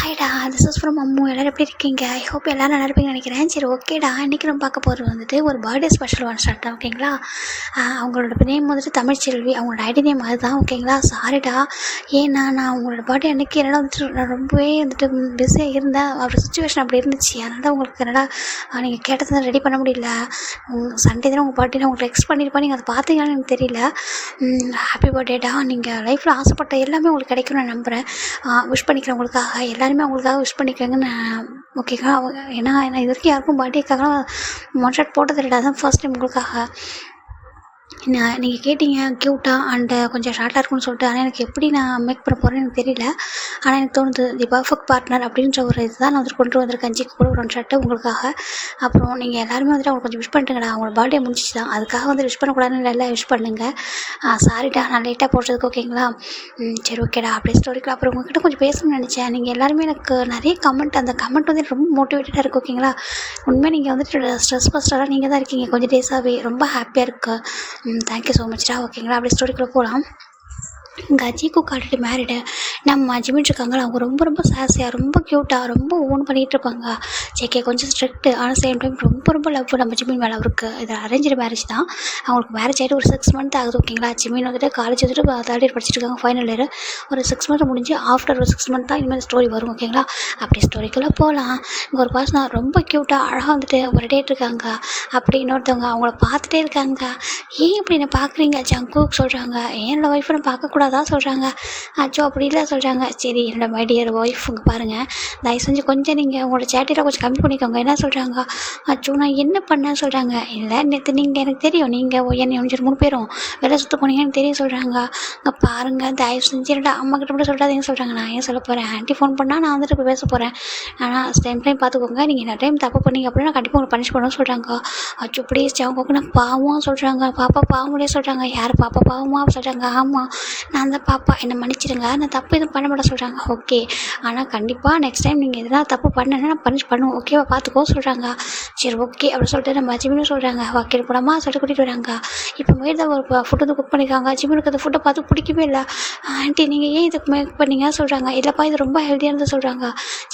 ஹாய்டா, this is from Ammu. எல்லோரும் எப்படி இருக்கீங்க? ஐ ஹோப் எல்லோரும் நல்லா இருப்பீங்கன்னு நினைக்கிறேன். சரி, ஓகேடா. இன்றைக்கி நம்ம பார்க்க போகிறது வந்துட்டு ஒரு பர்த்டே ஸ்பெஷல் ஒன் ஸ்டார்ட் தான். ஓகேங்களா? அவங்களோட நேம் வந்துட்டு தமிழ்ச்செல்வி. அவங்களோட ஐடி நேம் அதுதான். ஓகேங்களா? சாரிடா. ஏன்னா நான் அவங்களோட பர்த்டே அன்றைக்கி என்னால் வந்துட்டு நான் ரொம்பவே வந்துட்டு பிஸியாக இருந்தேன். அவரோட சுச்சுவேஷன் அப்படி இருந்துச்சு. அதனால தான் உங்களுக்கு என்னால் நீங்கள் கேட்டதை ரெடி பண்ண முடியல. சண்டே தானே உங்கள் பர்த்டே உங்களுக்கு டெக்ஸ்ட் பண்ணியிருப்பேன். நீங்கள் அதை பார்த்தீங்களான்னு எனக்கு தெரியல. ஹாப்பி பர்த்டேடா. நீங்கள் லைஃப்பில் ஆசைப்பட்ட எல்லாமே உங்களுக்கு கிடைக்கும்னு நான் நம்புகிறேன். விஷ் பண்ணிக்கிறேன் உங்களுக்காக. எல்லாருமே அவங்களுக்காக விஷ் பண்ணிக்கிறேங்கன்னு ஓகேங்களா? ஏன்னா இது வரைக்கும் யாருக்கும் பர்த்டேக்காக ஒன் ஷாட் போட்டதில்லை. அதான் ஃபர்ஸ்ட் டைம் உங்களுக்காக. நீங்கள் கேட்டீங்க க்யூட்டாக அண்டு கொஞ்சம் ஷார்ட்டாக இருக்குன்னு சொல்லிட்டு. ஆனால் எனக்கு எப்படி நான் மேக் பண்ண போகிறேன்னு எனக்கு தெரியல. ஆனால் எனக்கு தோணுது தி பர்ஃபெக்ட் பார்ட்னர் அப்படின்ற ஒரு இதுதான் நான் வந்துட்டு கொண்டு வந்திருக்கேன். ஜிக்கு கூட ஒரு ஒன் ஷார்ட்டு உங்களுக்காக. அப்புறம் நீங்கள் எல்லாருமே வந்துட்டு அவங்க கொஞ்சம் விஷ் பண்ணிட்டுங்கடா. அவங்களோட பர்த்டே முடிஞ்சிச்சு தான், அதுக்காக வந்து விஷ் பண்ணக்கூடாதுன்னு இல்லை, விஷ் பண்ணுங்கள். சாரிடா நான் லேட்டாக போடுறதுக்கு. ஓகேங்களா? சரி, ஓகேடா. அப்படியே ஸ்டோரிக்கலாம். அப்புறம் உங்கள்கிட்ட கொஞ்சம் பேசணும்னு நினச்சேன். நீங்கள் எல்லாருமே எனக்கு நிறைய கமெண்ட், அந்த கமெண்ட் வந்து ரொம்ப மோட்டிவேட்டடாக இருக்குது. ஓகேங்களா? உண்மையாக நீங்கள் வந்துட்டு ஸ்ட்ரெஸ் பஸ்டராக நீங்கள் தான் இருக்கீங்க கொஞ்சம் டேஸாகவே. ரொம்ப ஹாப்பியாக இருக்குது. தேங்க்யூ ஸோ மச்டா. ஓகேங்களா? அப்படியே ஸ்டோரிக்குள்ளே போகலாம். இங்கே ஜிக்குக்கு ஆல்ரெடி மேரிடு. நம்ம ஜிமின் இருக்காங்களா, அவங்க ரொம்ப ரொம்ப சாசியாக, ரொம்ப க்யூட்டாக, ரொம்ப ஓன் பண்ணிகிட்டு இருப்பாங்க. ஜேகே கொஞ்சம் ஸ்ட்ரிக்ட்டு, ஆனால் சேம் டைம் ரொம்ப ரொம்ப லவ் நம்ம ஜிமின் மேலே அவருக்கு. இது அரேஞ்சு மேரேஜ் தான். அவங்களுக்கு மேரேஜ் ஆகிட்டு ஒரு 6 மந்த் ஆகுது. ஓகேங்களா? ஜிமின் வந்துட்டு காலேஜ் வந்துட்டு 3rd இயர் படிச்சுட்டு இருக்காங்க, ஃபைனல் இயர். ஒரு 6 மந்த் முடிஞ்சு ஆஃப்டர் ஒரு 6 மந்த் தான் இனிமேல் ஸ்டோரி வரும். ஓகேங்களா? அப்படி ஸ்டோரிக்குள்ளே போகலாம். இங்கே ஒரு பர்சனாக ரொம்ப க்யூட்டாக அழகாக வந்துட்டு விளையாடிட்டு இருக்காங்க. அப்படி இன்னொருத்தவங்க அவங்கள பார்த்துட்டே இருக்காங்க. ஏன் இப்படி என்ன பார்க்குறீங்க ஜங்குக்கு சொல்கிறாங்க. என்னோடய ஒய்ஃபை நான் பார்க்கக்கூடாதான் சொல்கிறாங்க. அச்சோ அப்படி இல்லை சொல்கிறாங்க. சரி, என்னோட மை டியர் ஒய்ஃப் இங்கே பாருங்கள், தயவு செஞ்சு கொஞ்சம் நீங்கள் உங்களோட சேட்டில் கொஞ்சம் கம்மி பண்ணிக்கோங்க. என்ன சொல்கிறாங்க? அச்சோ நான் என்ன பண்ணேன்னு சொல்கிறாங்க. இல்லை, நேற்று நீங்கள் எனக்கு தெரியும், நீங்கள் என்னை 3 பேரும் வெளில சுற்ற போனீங்கன்னு எனக்கு தெரியும் சொல்கிறாங்க. இங்கே பாருங்கள், தயவு செஞ்சு என்னோட அம்மா கிட்ட மட்டும் சொல்கிறாதீங்கன்னு சொல்கிறாங்க. நான் ஏன் சொல்ல போகிறேன்? ஆண்டி ஃபோன் பண்ணால் நான் வந்துட்டு இப்போ பேச போகிறேன். ஆனால் டைம் பார்த்துக்கோங்க. நீங்கள் என்ன டைம் தப்பு பண்ணீங்க அப்படின்னா நான் கண்டிப்பாக உங்களுக்கு பனிஷ் பண்ணுவேன்னு சொல்கிறாங்க. அச்சோ ப்ளீஸ் அவங்க நான் பாவமாக சொல்கிறாங்க. பாப்பா பாவங்களே சொல்கிறாங்க. யார் பாப்பா பாவமாக சொல்கிறாங்க? ஆமாம், நான் தான் பாப்பா, என்னை மன்னிச்சிடுங்க, நான் தப்பு எதுவும் பண்ண மாட்டேன் சொல்கிறாங்க. ஓகே, ஆனால் கண்டிப்பாக நெக்ஸ்ட் டைம் நீங்கள் எதனா தப்பு பண்ணேன்னா நான் பனிஷ் பண்ணுவோம். ஓகேவா? பார்த்துக்கோ சொல்கிறாங்க. சரி, ஓகே அப்படின்னு சொல்லிட்டு நம்ம ஜிமின்னு சொல்கிறாங்க. வாக்கில் போடாமா சொல்லிட்டு கூட்டிகிட்டு வராங்க. இப்போ மேட் தான் ஒரு ஃபுட்டு வந்து குக் பண்ணியிருக்காங்க. ஜிமினுக்கு அந்த ஃபுட்டை பார்த்து பிடிக்கவே இல்லை. ஆண்டி நீங்கள் ஏன் இதுக்கு மேக் பண்ணீங்க சொல்கிறாங்க. இல்லைப்பா இது ரொம்ப ஹெல்த்தியானது சொல்கிறாங்க.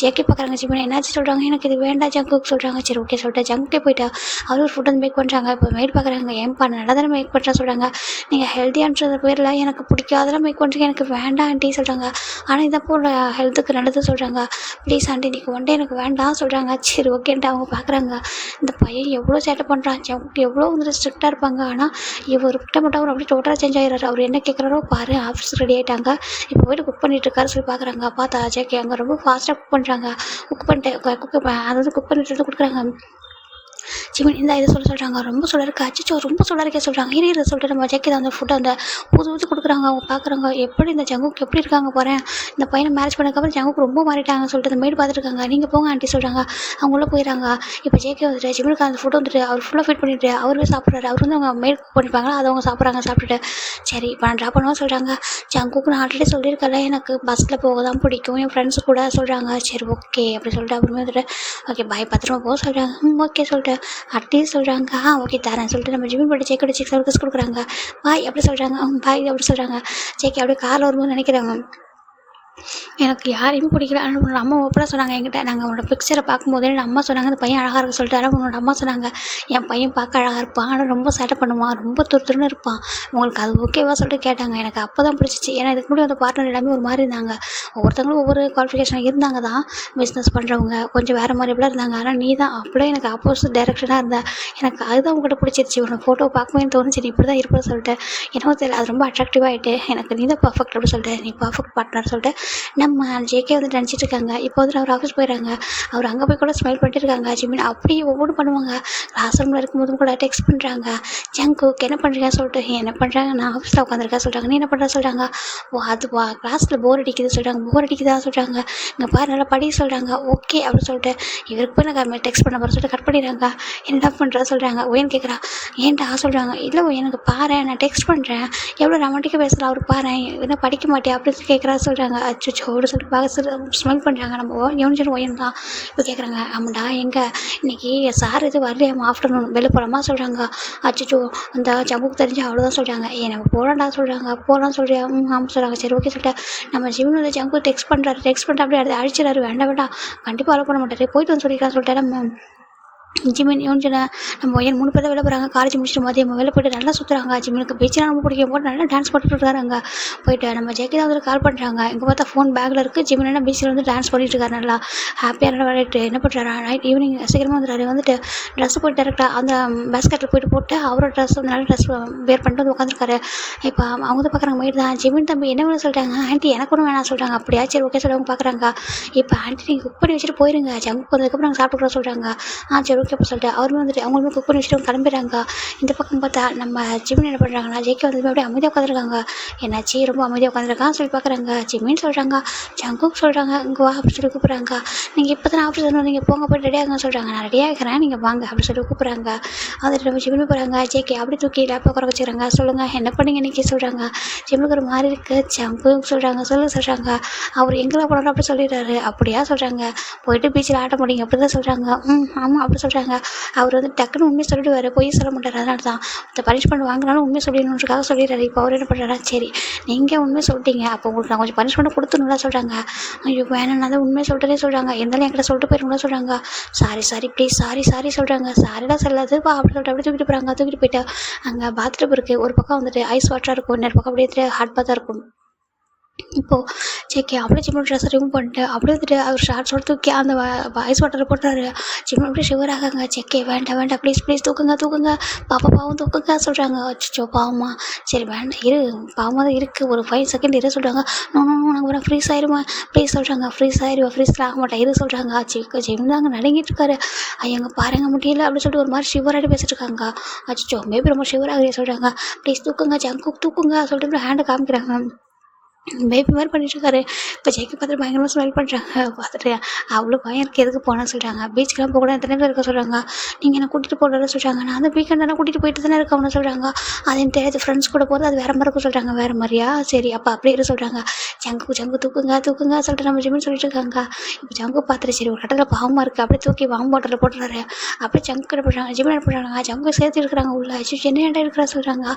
ஜேக்கே பார்க்குறாங்க. ஜிமின் என்னாச்சு சொல்கிறாங்க. எனக்கு இது வேண்டாம் ஜங்குக்கு சொல்கிறாங்க. சரி, ஓகே சொல்லிட்டு ஜங்கே போயிட்டா அவர் ஒரு ஃபுட் வந்து மேக் பண்ணுறாங்க. இப்போ மேட் பார்க்குறாங்க. ஏன்பா நல்லா தானே மேக் பண்ணுறேன் சொல்கிறாங்க. நீங்கள் ஹெல்த்தியான்றது பேரில் எனக்கு பிடிக்காதெல்லாம் மேக் பண்ணுறீங்க, எனக்கு வேண்டாம் ஆண்டி சொல்கிறாங்க. ஆனால் இதை போல் ஹெல்த்துக்கு நல்லது சொல்கிறாங்க. ப்ளீஸ் ஆண்டி நீங்கள் ஒன் டே எனக்கு வேண்டாம் சொல்கிறாங்க. சரி, ஓகேன்ட்டு அவங்க பார்க்குறாங்க. இந்த பையன் எவ்வளோ சேட்டை பண்ணுறான், எவ்வளோ வந்துட்டு ஸ்ட்ரிக்டாக இருப்பாங்க. ஆனால் இவர்கிட்ட மட்டும் அவர் அப்படியே டோட்டலாக சேஞ்ச் ஆகிடுறாரு. அவர் என்ன கேட்குறாரோ பாரு. ஆஃபீஸ் ரெடி ஆகிட்டாங்க, இப்போ போய்ட்டு குக் பண்ணிட்டு இருக்காரு சொல்லி பார்க்குறாங்க. பார்த்தா ஜேகே அங்கே ரொம்ப ஃபாஸ்ட்டாக குக் பண்ணுறாங்க. குக் பண்ணிட்டு கொடுக்குறாங்க. ஜிமின் இந்த இதை சொல்கிறாங்க. ரொம்ப சொல்லிருக்கு. அச்சோ ரொம்ப சொல்லிருக்கே சொல்கிறாங்க. இதை சொல்லிட்டு நம்ம ஜேக்கே அந்த ஃபுட்டை அந்த ஊற்றி கொடுக்குறாங்க. அவங்க பார்க்குறாங்க. எப்படி இந்த ஜங்குக்கு எப்படி இருக்காங்க போகிறேன், இந்த பையனை மேரேஜ் பண்ணதுக்கப்புறம் ஜங்குக்கு ரொம்ப மாறிட்டாங்க சொல்லிட்டு அந்த மேடு பார்த்துருக்காங்க. நீங்கள் போங்க ஆண்டி சொல்கிறாங்க. அவங்க உள்ளே போயிடறாங்க. இப்போ ஜேக்கே வந்துட்டு ஜிமினுக்கு அந்த ஃபுட்டை வந்துட்டு அவர் ஃபுல்லாக ஃபீட் பண்ணிட்டு அவருமே சாப்பிட்றாரு. அவர் வந்து அவங்க மேட் குக் பண்ணிப்பாங்களா, அதை அவங்க சாப்பிட்றாங்க. சாப்பிட்டுட்டு சரி இப்போ நான் ட்ராப் பண்ணுவோம் சொல்கிறாங்க. ஜங்குக்கு நான் ஆல்ரெடி சொல்லியிருக்கல, எனக்கு பஸ்ஸில் போக தான் பிடிக்கும், என் ஃப்ரெண்ட்ஸு கூட சொல்கிறாங்க. சரி, ஓகே அப்படி சொல்லிட்டு அப்புறமே வந்துட்டு ஓகே பாய், பத்திரமா போக சொல்கிறாங்க. ஓகே சொல்லிட்டு அட்டையும் சொல்கிறாங்க. ஓகே தரேன் சொல்லிட்டு நம்ம ஜிமின் போய்ட்டு ஜேக்கோட சர்வீஸ் கொடுக்குறாங்க. பாய் அப்படி சொல்கிறாங்க. பாய் அப்படி சொல்கிறாங்க. ஜேக்கே அப்படியே காரில் வரும்போது நினைக்கிறாங்க, எனக்கு யாரையுமே பிடிக்கல. ஆனால் உன்னோட அம்மா ஓப்பனாக சொன்னாங்க என்கிட்ட. நாங்கள் உன்னோட பிக்சரை பார்க்கும்போதே என் அம்மா சொன்னாங்க இந்த பையன் அழகாக இருக்க சொல்லிட்டு. ஆனால் உன்னோட அம்மா சொன்னாங்க என் பையன் பார்க்க அழகாக இருப்பான், ஆனால் ரொம்ப சேட்டை பண்ணுவான், ரொம்ப துருத்துருன்னு இருப்பான், உங்களுக்கு அது ஓகேவா சொல்லிட்டு கேட்டாங்க. எனக்கு அப்போ தான் பிடிச்சிச்சு. ஏன்னா இதுக்கு முன்னாடி அந்த பார்ட்னர் எல்லாமே ஒரு மாதிரி இருந்தாங்க. ஒவ்வொருத்தவங்களும் ஒவ்வொரு குவாலிஃபிகேஷன் இருந்தாங்க தான். பிஸ்னஸ் பண்ணுறவங்க கொஞ்சம் வேறு மாதிரி எப்படிலாம் இருந்தாங்க. ஆனால் நீ தான் அப்படியே எனக்கு ஆப்போசிட் டைரக்ஷனாக இருந்த. எனக்கு அதுதான் உங்கள்கிட்ட பிடிச்சிருச்சு. உன்னோட ஃபோட்டோ பார்க்கும்போது தோணுச்சு நீ இப்படி தான் இருப்பேன்னு சொல்லிட்டு. என்னவோ தெரியல, அது ரொம்ப அட்ராக்டிவ் ஆகிட்டு எனக்கு நீ தான் பர்ஃபெக்ட் அப்படின்னு சொல்லிட்டு, நீ பர்ஃபெக்ட் பார்ட்னர் சொல்லிட்டு நம்ம ஜேகே வந்து நினச்சிட்டு இருக்காங்க. இப்போ வந்து அவர் ஆஃபீஸ் போயிடறாங்க. அவர் அங்கே போய் கூட ஸ்மைல் பண்ணிட்டு இருக்காங்க. ஜிமின் அப்படியே ஒவ்வொன்றும் பண்ணுவாங்க. கிளாஸ் ரூமில் இருக்கும்போதும் கூட டெக்ஸ்ட் பண்ணுறாங்க. ஜங்குக்கு என்ன பண்ணுறீங்க சொல்லிட்டு, என்ன பண்ணுறாங்க, நான் ஆஃபீஸில் உட்காந்துருக்கேன் சொல்கிறாங்க. நீ என்ன பண்ணுற சொல்கிறாங்க. அது கிளாஸில் போர் அடிக்குது சொல்கிறாங்க. போர் அடிக்குதா சொல்கிறாங்க. இங்கே பாரு நல்லா படி சொல்கிறாங்க. ஓகே அப்படின்னு சொல்லிட்டு இவருக்கு போய் நான் டெக்ஸ்ட் பண்ண போகிற சொல்லிட்டு கட் பண்ணிடுறாங்க. என்ன பண்ணுறா சொல்கிறாங்க. ஓன்னு கேட்குறா. ஏன்டா சொல்கிறாங்க. இல்லை எனக்கு பாரு நான் டெக்ஸ்ட் பண்ணுறேன், எவ்வளோ ரொமான்டிக்காக பேசலாம் அவர் பாரு, என்ன படிக்க மாட்டேன் அப்படின்னு கேட்குறா சொல்கிறாங்க. அச்சோ அப்படின்னு சொல்லிட்டு பார்க்க ஸ்மெல் பண்ணுறாங்க. நம்ம யூனிஜன் ஒயன் தான். இப்போ கேட்குறாங்க, ஆமாண்டா எங்கே இன்னைக்கு சார் இது வரலையாம்மா, ஆஃப்டர்நூன் வெளில போகலாமா சொல்கிறாங்க. அச்சோ அந்த ஜம்புக்கு தெரிஞ்சு அவ்வளோதான் சொல்கிறாங்க. நம்ம போகலான்டா சொல்கிறாங்க. போகலான்னு சொல்கிறியா? ஆமாம் சொல்கிறாங்க. சரி ஓகே சொல்லிட்டு நம்ம ஜிம் வந்து ஜம்பு டெக்ஸ்ட் பண்ணிட்டு அப்படியே அடிச்சிடாரு. வேண்டாம் வேண்டாம் கண்டிப்பாக அலோ பண்ண மாட்டாரு, போயிட்டு வந்து சொல்லிக்கலாம் சொல்லிட்டு நம்ம ஜிமின் யோன்ஜனை நம்ம ஒயன் 3 பேர் தான் வெளில போகிறாங்க. காலேஜ் முடிச்சுட்டு மதியம் வெளில போய்ட்டு நல்லா சுற்றுறாங்க. ஜிம்முக்கு பீச்செலாம் ரொம்ப பிடிக்கும், போட்டு நல்லா டான்ஸ் போட்டுட்டு இருக்காங்க. போயிட்டு நம்ம ஜெய்கி தான் வந்து கால் பண்ணுறாங்க. இங்கே பார்த்தா ஃபோன் பேக்கில் இருக்குது. ஜிமின் பீச்சில் வந்து டான்ஸ் பண்ணிட்டு இருக்காரு. நல்லா ஹாப்பியாக நல்லா விளையாட்டு என்ன பண்ணுறாரு, நைட் ஈவினிங் சீக்கிரமாக வந்துடுறாரு. வந்துட்டு ட்ரெஸ் போட்டு டேரெக்டாக அந்த பேஸ்கெட்டில் போட்டு அவரோட ட்ரெஸ் வந்து நல்ல ட்ரெஸ் வேர் பண்ணிட்டு வந்து உட்காந்துருக்காரு. இப்போ அவங்க வந்து பார்க்குறாங்க மைட் தான். ஜிமின் தம்பி என்ன வேணும் சொல்லிட்டாங்க. ஆண்டி எனக்கு ஒன்றும் வேணாம் சொல்கிறாங்க. அப்படியா சரி ஓகே சொல்லி அவங்க பார்க்குறாங்க. இப்போ ஆண்டி நீங்கள் குக் பண்ணி வச்சுட்டு போயிருங்க, ஜங்கு வந்ததுக்கப்புறம் நாங்கள் சாப்பிட்டுக்கிறோம் சொல்கிறாங்க. சரி ஓகே அப்போ சொல்லிட்டு அவருமே வந்துட்டு அவங்களுமே குக் பண்ணி வச்சுட்டு கிளம்பிடுறாங்க. இந்த பக்கம் பார்த்தா நம்ம ஜிமின் என்ன பண்ணுறாங்கன்னா, ஜெய்கி வந்து அப்படியே அமைதியாக உட்காந்துருக்காங்க. என்னாச்சு ரொம்ப அமைதியாக உட்காந்துருக்கான்னு சொல்லி பார்க்குறாங்க. ஜிமின்னு சொல்கிறாங்க. ஜங்குக்கு சொல்கிறாங்க இங்கே வா அப்படி சொல்லி கூப்பிட்றாங்க. நீங்கள் இப்போ தான் ஆஃபீஸ் வந்து நீங்கள் போங்க போய் ரெடியாகுங்க சொல்கிறாங்க. நான் ரெடியாக இருக்கிறேன் நீங்கள் வாங்க அப்படி சொல்லி கூப்பிட்றாங்க. அதில் நம்ம ஜிமின் போகிறாங்க. ஜேகே அப்படி தூக்கி லேப்பை குறை வச்சுக்கிறாங்க. சொல்லுங்கள் என்ன பண்ணீங்க இன்றைக்கி சொல்கிறாங்க. ஜிம்முக்கு ஒரு மாதிரி இருக்குது ஜங்குக்கு சொல்கிறாங்க. சொல்கிறாங்க அவர் எங்கே போனாலும் அப்படி சொல்லிடுறாரு. அப்படியா சொல்கிறாங்க. போயிட்டு பீச்சில் ஆட்ட முடியுங்க அப்படி தான் சொல்கிறாங்க. ஆமாம் அப்படி சொல்கிறாங்க. அவர் வந்து டக்குன்னு உண்மையை சொல்லிடுவார், பொய் சொல்ல மாட்டார். அதனால தான் இந்த பனிஷ்மெண்ட் வாங்கினாலும் உண்மையை சொல்லிடணுன்றதுக்காக சொல்லிடுறாரு. இப்போ அவர் என்ன பண்ணுறாரா, சரி நீங்கள் உண்மையை சொல்லிட்டீங்க அப்போ உங்களுக்கு நான் கொஞ்சம் பனிஷ்மெண்ட் கொடுத்துணும்ல சொல்கிறாங்க. ஐயோ வேணாம் நான் தான் உண்மையை சொல்லிட்டே சொல்கிறாங்க. இருந்தாலும் என்கிட்ட சொல்லிட்டு போயிருங்களா சொல்கிறாங்க. சாரி ப்ளீஸ் சாரி சொல்கிறாங்க. சாரிலாம் சொல்லாது வா அப்படி சொல்லிட்டு அப்படியே தூக்கிட்டு போகிறாங்க. தூக்கிட்டு போயிட்டு அங்கே பாத்ரூம் இருக்குது. ஒரு பக்கம் வந்துட்டு ஐஸ் வாட்டராக இருக்கும், இன்னொரு பக்கம் அப்படியே ஹாட் பாத்தாக இருக்கும். இப்போது ஜேகே அப்படியே ஜிம்மோட ட்ரெஸ்ஸை ரிமூவ் பண்ணிட்டு அப்படியே வந்துட்டு அவர் ஷார்ட்ஸோட தூக்கி அந்த ஐஸ் வாட்டரை போட்டுறாரு. ஜிம்மு அப்படியே ஷிவர் ஆகாங்க. ஜேகே வேண்டாம் ப்ளீஸ் தூக்குங்க பாவம் தூக்குங்க சொல்கிறாங்க. அச்சோ பாவமா சரி வேண்டாம் இரு, பாவமாக தான் இருக்குது, ஒரு 5 செகண்ட் இரு சொல்கிறாங்க. நோ நாங்கள் வரேன் ஃப்ரீஸ் ஆயிடுவேன் ப்ளீஸ் சொல்கிறாங்க. ஃப்ரீஸ்லாம் ஆக மாட்டேன் இரு சொல்கிறாங்க. ஜிம் தாங்க நடுங்கிட்டு இருக்காரு. ஐயங்க பாருங்க முடியல அப்படின்னு சொல்லிட்டு ஒரு மாதிரி ஷிவராகிட்டு பேசிட்டு இருக்காங்க. அச்சோ மேபி ரொம்ப ஷிவர் ஆகுறே சொல்கிறாங்க. ப்ளீஸ் தூக்குங்க ஜங்குக்கு தூக்குங்க சொல்லிட்டு ஹேண்டை காமிக்கிறாங்க. பேபி மாதிரி பண்ணிட்டுருக்காரு. இப்போ ஜெய்கி பார்த்துட்டு பயங்கரமாக ஸ்மெல் பண்ணுறாங்க. பார்த்துட்டு அவ்வளோ பயம் இருக்குது எதுக்கு போனால் சொல்கிறாங்க. பீச்சுக்கெலாம் போகக்கூடாது எத்தனை பேர் இருக்க சொல்கிறாங்க. நீங்கள் என்ன கூட்டிகிட்டு போகிறத சொல்கிறாங்க. நான் அந்த வீக்கெண்ட் தானே கூட்டிகிட்டு போயிட்டு தானே இருக்கவனு சொல்கிறாங்க. அது எனக்கு தெரியாது ஃப்ரெண்ட்ஸ் கூட போகிறது அது வேறு மாதிரி இருக்கும் சொல்கிறாங்க. வேறு மாதிரியா சரி அப்போ அப்படியே இரு சொல்கிறாங்க. ஜங்கு தூக்குங்க சொல்லிட்டு நம்ம ஜிம்னு சொல்லிட்டு இருக்காங்க. இப்போ ஜங்கு பார்த்துட்டு சரி ஒரு கட்டத்தில் பாவமாக இருக்குது அப்படியே தூக்கி வாம் பாட்டில் போட்டுறாரு. அப்படியே ஜங்கு என்ன பண்ணுறாங்க ஜிம் என்ன பண்ணுறாங்க. ஜங்கு சேர்த்து இருக்கிறாங்க உள்ள. என்ன ஏன்டா இருக்கிறா சொல்கிறாங்க.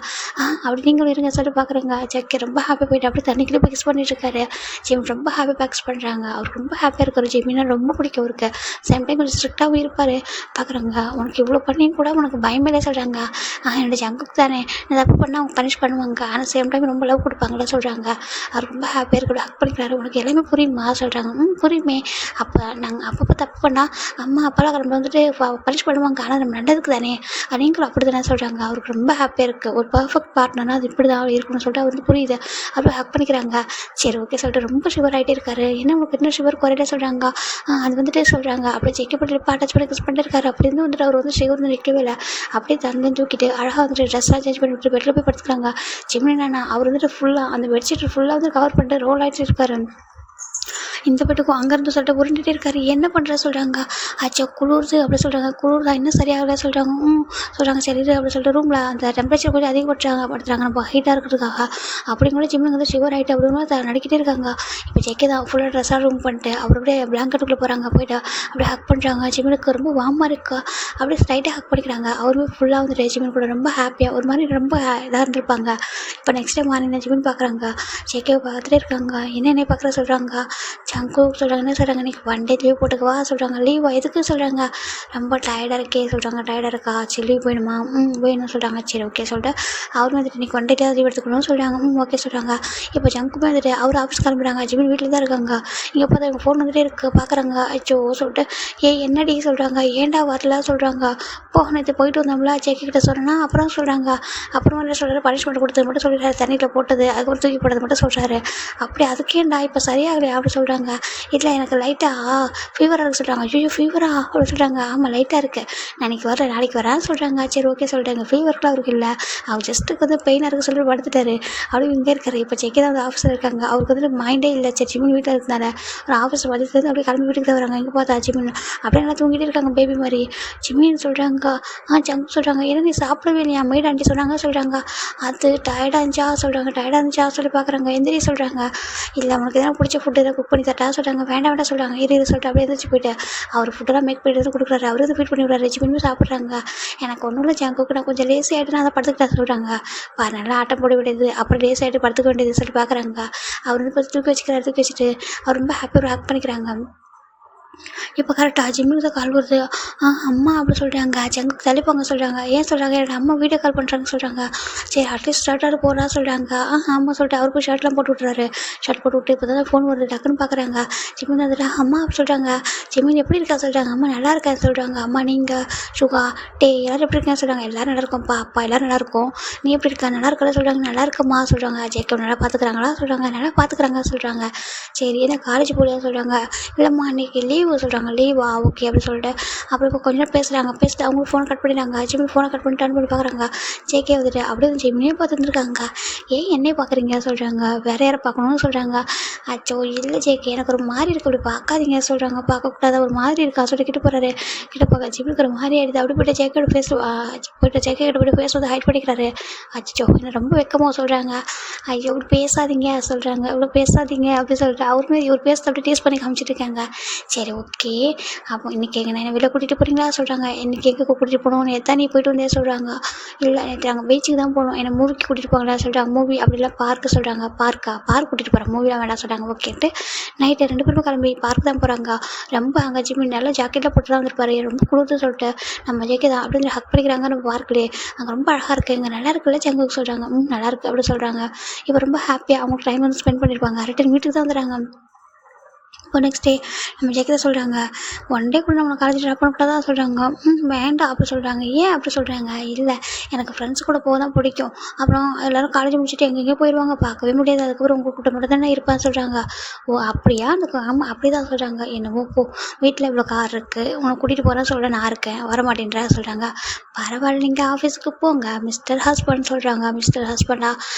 அப்படி நீங்களும் இருங்க சொல்லிட்டு பார்க்குறாங்க. ஜக்கி ரொம்ப ஹாப்பி போயிட்டு அப்படியே தண்ணிக்கு பேக்ஸ் பண்ணிட்டு இருக்காரு. ஜிம் ரொம்ப ஹாப்பி பேக்ஸ் பண்ணுறாங்க. அவருக்கு ரொம்ப ஹாப்பியாக இருக்காரு. ஜிம்மினா ரொம்ப பிடிக்கும் அவருக்கு. சேம் டைம் கொஞ்சம் ஸ்ட்ரிக்டாகவும் இருப்பார். பார்க்குறாங்க உனக்கு இவ்வளோ பண்ணியும் கூட உனக்கு பயமே சொல்கிறாங்க. என்னோட ஜங்குக்கு தானே நான் தப்பு பண்ணால் அவங்க பனிஷ் பண்ணுவாங்க, ஆனால் சேம் டைம் ரொம்ப லவ் கொடுப்பாங்களே சொல்கிறாங்க. அவர் ரொம்ப ஹாப்பியாக இருக்காரு. ஹக் பண்ணிக்கிறாரு. உனக்கு எல்லாமே புரியுமா சொல்கிறாங்க. புரியுமே. அப்போ நாங்கள் அப்பப்போ தப்பு பண்ணால் அம்மா அப்பாலாம் நம்ம வந்துட்டு பனிஷ் பண்ணுவாங்க, ஆனால் நம்ம நல்லதுக்கு தானே நீங்களும் அப்படி தானே சொல்கிறாங்க. அவருக்கு ரொம்ப ஹாப்பியாக இருக்குது. ஒரு பர்ஃபெக்ட் பார்ட்னர்னா அது இப்படி தான் இருக்கணும்னு சொல்லிட்டு அவர் வந்து புரியுது. அப்படியே ஹக் பண்ணிக்கிறாங்க. சரி ஓகே சொல்லிட்டு ரொம்ப ஷிவர் ஆகிட்டே இருக்காரு. என்ன உங்களுக்கு இன்னும் ஷிவர் குறையில சொல்கிறாங்க. அது வந்துட்டு சொல்கிறாங்க. அப்படியே செக் பண்ணி அட்டாச் பண்ணி கிஸ் பண்ணிருக்காரு. அப்படி இருந்து வந்துட்டு அவர் வந்து ஷிவர் வந்து நிற்கவே இல்லை. அப்படியே தண்ணி தூக்கிட்டு அழகாக வந்துட்டு ட்ரெஸ்லாம் சேஞ்ச் பண்ணி விட்டு பெட்டில் போய் படுத்துக்கிறாங்க. ஜிம்னா அவர் வந்துட்டு ஃபுல்லாக அந்த பெட்ஷீட் ஃபுல்லாக வந்து கவர் பண்ணிட்டு ரோல் ஆகிட்டு இருக்காரு. இந்த பெட்டுக்கும் அங்கேருந்து சொல்லிட்டு உருண்டுகிட்டே இருக்காரு. என்ன பண்ணுற சொல்கிறாங்க. அச்சோ குளிர்து அப்படி சொல்கிறாங்க. குளிர்தா இன்னும் சரியாகல சொல்கிறாங்க. சொல்கிறாங்க சரி அப்படி சொல்லிட்டு ரூமில் அந்த டெம்பரேச்சர் கொஞ்சம் படுத்துறாங்க நம்ம ஹீட்டாக இருக்கிறதுக்காக. அப்படிங்கிற ஜிம்முக்கு வந்து ஷிவர் ஆகிட்டு அப்படின்னு நடிக்கிட்டே இருக்காங்க. இப்போ ஜெக்கி தான் ஃபுல்லாக ட்ரெஸ்ஸாக ரூம் பண்ணிட்டு அவர் அப்படியே பிளாங்கெட்டுக்குள்ளே போகிறாங்க. போயிட்டு அப்படியே ஹக் பண்ணுறாங்க. ஜிம்முக்கு ரொம்ப வார்மாக இருக்கா. அப்படியே ஸ்ட்ரைட்டாக ஹக் பண்ணிக்கிறாங்க. அவருமே ஃபுல்லாக வந்துட்டு ஜிம்மின் கூட ரொம்ப ஹாப்பியாக ஒரு மாதிரி ரொம்ப இதாக இருந்திருப்பாங்க. இப்போ நெக்ஸ்ட் டைம் மார்னிங் ஜிம்மின் பார்க்குறாங்க. ஜெக்கியை பார்த்துட்டே இருக்காங்க. என்ன பார்க்குற சொல்கிறாங்க. ஜங்கு சொல்கிறாங்க. என்ன சொல்கிறாங்க. இன்றைக்கி 1 டே லீவ் போட்டுக்கவா சொல்கிறாங்க. லீவா எதுக்கு சொல்கிறாங்க. ரொம்ப டயர்டாக இருக்கே சொல்கிறாங்க. டயர்டாக இருக்கா சரி லீவ் வேணுமா வேணும் சொல்கிறாங்க. சரி ஓகே சொல்லிட்டு அவர் வந்துட்டு இன்றைக்கி 1 டே லீவ் எடுத்துக்கணும்னு சொல்கிறாங்க. ஓகே சொல்கிறாங்க. இப்போ ஜங்குமே வந்துட்டு அவர் ஆஃபீஸ் கிளம்புறாங்க. ஜிமின் வீட்டில் தான் இருக்காங்க. இங்கே பார்த்தா எங்கள் ஃபோன் வந்துட்டே இருக்குது. பார்க்குறாங்க. அச்சோ சொல்லிட்டு என்னடி சொல்கிறாங்க. ஏன்டா வரல சொல்கிறாங்க. நேற்று போயிட்டு வந்தோம்ல ஜெக்கிட்ட சொன்னேன்னா அப்புறம் சொல்கிறாங்க. அப்புறம் என்ன சொல்கிறாரு பனிஷ்மெண்ட் கொடுத்தது மட்டும் சொல்லிடுறாரு. தண்ணியில் போட்டது அதுக்கப்புறம் தூக்கி போட்டது மட்டும் சொல்கிறாரு. அப்படி அதுக்கேண்டா இப்போ சரியாகலையா அப்படி சொல்கிறாங்க. சொல்கிறாங்க. இல்லை எனக்கு லைட்டாக ஃபீவராக இருக்குது சொல்கிறாங்க. ஐயோ ஃபீவரா அப்படின்னு சொல்கிறாங்க. ஆமாம் லைட்டாக இருக்குது, நான் இன்றைக்கி வரேன் நாளைக்கு வரேன்னு சொல்கிறாங்க. சரி ஓகே சொல்லிட்டாங்க. ஃபீவருக்குலாம் அவருக்கு இல்லை, அவர் ஜஸ்ட்டுக்கு வந்து பெயினாக இருக்குது சொல்லிட்டு படுத்துட்டாரு. அப்படியே இங்கே இருக்காரு. இப்போ செக்கே தான் வந்து ஆஃபீஸில் இருக்காங்க. அவருக்கு வந்து மைண்டே இல்லை. சரி ஜிமின் வீட்டில் இருந்தால ஒரு ஆஃபீஸ் மதியத்துலேருந்து அப்படியே கிளம்பி வீட்டுக்கு தான் வராங்க. எங்கே பார்த்தா ஜிமின் அப்படியே நல்லா தூங்கிட்டே இருக்காங்க பேபி மாதிரி. ஜிமின்னு சொல்கிறாங்க. ஜங்கு சொல்கிறாங்க. ஏன்னா நீ சாப்பிடவே இல்லையா மெய்ட் ஆண்டி சொல்கிறாங்க. அது டயர்டாக இருந்துச்சா சொல்லி பார்க்குறாங்க. எந்திரி சொல்கிறாங்க. இல்லை அவனுக்கு எதனா பிடிச்ச ஃபுட்டு எதாவது குக் பண்ணி தட்டா சொல்கிறாங்க. வேண்டாம் சொல்கிறாங்க. இது சொல்லிட்டு அப்படியே எந்திரிச்சு போயிட்டு அவர் ஃபுட்டெல்லாம் மேக் பண்ணி எடுத்து கொடுக்குறாரு. அவரு இது ஃபீட் பண்ணி விடுறாரு. ஜிமின்னு சாப்பிட்றாங்க. எனக்கு ஒன்றும் இல்லை ஜங்குக்கு, நான் கொஞ்சம் லேசி ஆகிட்டு நான் அதை படுத்துக்கிட்டா சொல்கிறாங்க. நல்லா ஆட்டம் போட விடுது, அப்புறம் லேஸ் ஆகிட்டு படுத்துக்க வேண்டியது சொல்லி பார்க்குறாங்க. அவர் வந்து கொஞ்சம் தூக்கி வச்சுட்டு அவர் ரொம்ப ஹாப்பியாக ஹேக் பண்ணிக்கிறாங்க. இப்போ கரெக்டாக ஜிம்முக்கு தான் கால் வருது. அம்மா அப்படி சொல்கிறாங்க. ஜங்குக்கு தள்ளிப்பாங்க சொல்கிறாங்க. ஏன் சொல்கிறாங்க, என்னோட அம்மா வீடியோ கால் பண்ணுறாங்க சொல்கிறாங்க. சரி அட்லீஸ்ட் ஸ்டார்ட்டாக போகிறா சொல்கிறாங்க. ஆமாம் சொல்லிட்டு அவர் போய் ஷர்ட்லாம் போட்டு விட்றாரு. ஷர்ட் போட்டு விட்டு இப்போ தான் ஃபோன் வருது. டக்குன்னு பார்க்குறாங்க. ஜிம்மின் வந்துட்டு அம்மா அப்படி சொல்கிறாங்க. ஜிம்மின் எப்படி இருக்கா சொல்கிறாங்க. அம்மா நல்லா இருக்கேன் சொல்கிறாங்க. அம்மா நீங்கள் சுகா டே எல்லோரும் எப்படி இருக்கேன்னு சொல்கிறாங்க. எல்லோரும் நல்லா இருக்கோம்ப்பா, அப்பா எல்லோரும் நல்லா இருக்கும், நீ எப்படி இருக்கா நல்லா இருக்கல சொல்கிறாங்க. நல்லா இருக்கம்மா சொல்கிறாங்க. ஜேக்கப் நல்லா பார்த்துக்குறாங்களா சொல்கிறாங்க. நல்லா பார்த்துக்குறாங்க சொல்கிறாங்க. சரி என்ன காலேஜ் போலியா சொல்கிறாங்க. இல்லைம்மா அன்றைக்கி லீவு சொல்கிறாங்க. லீவா ஓகே அப்படின்னு சொல்லிட்டு அப்புறம் இப்போ கொஞ்சம் நேரம் பேசிட்டு அவங்களுக்கு ஃபோன் கட் பண்ணிடுறாங்க. ஜிம்மி ஃபோனை கட் பண்ணி டர்ன் பண்ணி பார்க்குறாங்க. ஜேகே வந்துட்டு அப்படியே ஜிம்மியே பார்த்துருந்துருக்காங்க. ஏன் என்னையே பார்க்குறீங்க சொல்கிறாங்க. வேற யாரை பார்க்கணும்னு சொல்கிறாங்க. அச்சோ இல்லை ஜேகே எனக்கு ஒரு மாதிரி இருக்குது, அப்படி பார்க்காதீங்க சொல்கிறாங்க. பார்க்கக்கூடாது ஒரு மாதிரி இருக்கா சொல்லி கிட்ட போகிறாரு. கிட்ட பார்க்க ஜிம்மிக்கு ஒரு மாதிரி ஆகிடுது. அப்படி போய்ட்டு ஜேகேட ஜேகே கிட்ட போய்ட்டு பேசுவது ஹைட் பண்ணிக்கிறாரு. அச்சோ என்ன ரொம்ப வெக்கமாக சொல்கிறாங்க. ஐயோ இப்படி பேசாதீங்க சொல்கிறாங்க. இவ்வளோ பேசாதீங்க அப்படி சொல்லிட்டு அவருமே இவர் பேசுறது அப்படி டேஸ்ட் பண்ணி காமிச்சிட்டு இருக்காங்க. சரி ஓகே அப்போ இன்றைக்கி எங்கே நான் வெளில கூட்டிகிட்டு போகிறீங்களா சொல்கிறாங்க. இன்றைக்கி எங்கே கூட்டிகிட்டு போகணும், நேற்று நீ போய்ட்டு வந்தே சொல்கிறாங்க. இல்லை நேற்று நாங்கள் பீச்சுக்கு தான் போகணும், என்னை மூவிக்கு கூட்டிகிட்டு போங்களா சொல்கிறாங்க. மூவி அப்படிலாம் பார்க்கு சொல்கிறாங்க. பார்க் கூட்டிகிட்டு போகிறேன், மூவிலாம் வேண்டாம் சொல்கிறாங்க. ஓகேன்ட்டு நைட்டு 2 பேரும் கிளம்பி பார்க் தான் போகிறாங்க. ரொம்ப அங்கே ஜிம்மி நல்லா ஜாக்கெட்டில் போட்டு தான் வந்துருப்பாரு. ரொம்ப குளிர்ந்து சொல்லிட்டு நம்ம ஜேக்கே தான் அப்படின்னு ஹக் பண்ணிக்கிறாங்க. நம்ம பார்க்கலையே அங்கே ரொம்ப அழகாக இருக்குது, இங்கே நல்லா இருக்குல்ல ஜங்குக்கு சொல்கிறாங்க. நல்லா இருக்குது அப்படி சொல்கிறாங்க. இப்போ ரொம்ப ஹாப்பியாக அவங்க டைம் வந்து ஸ்பெண்ட் பண்ணியிருப்பாங்க. ரிட்டன் வீட்டுக்கு தான் வந்துடுறாங்க. இப்போ நெக்ஸ்ட் டே நம்ம ஜெயகிதா சொல்கிறாங்க. ஒன் டே கூட நம்ம காலேஜ் ட்ராப் பண்ணக்கூடாதா சொல்கிறாங்க. வேண்டாம் அப்படி சொல்கிறாங்க. ஏன் அப்படி சொல்கிறாங்க. இல்லை எனக்கு ஃப்ரெண்ட்ஸ் கூட போக தான் பிடிக்கும், அப்புறம் எல்லோரும் காலேஜ் முடிச்சுட்டு எங்கெங்கே போயிடுவாங்க, பார்க்கவே முடியாது, அதுக்கப்புறம் உங்கள் கூட்டம் மட்டும் தானே இருப்பான்னு சொல்கிறாங்க. ஓ அப்படியா எனக்கு ஆமாம் அப்படி தான் சொல்கிறாங்க. என்னவோ போ, வீட்டில் இவ்வளோ கார் இருக்குது, உன்னை கூட்டிகிட்டு போகிறேன்னு சொல்ல நான் இருக்கேன், வரமாட்டேன்றா சொல்கிறாங்க. பரவாயில்ல நீங்கள் ஆஃபீஸுக்கு போங்க மிஸ்டர் ஹஸ்பண்ட் சொல்கிறாங்க. மிஸ்டர் ஹஸ்பண்டா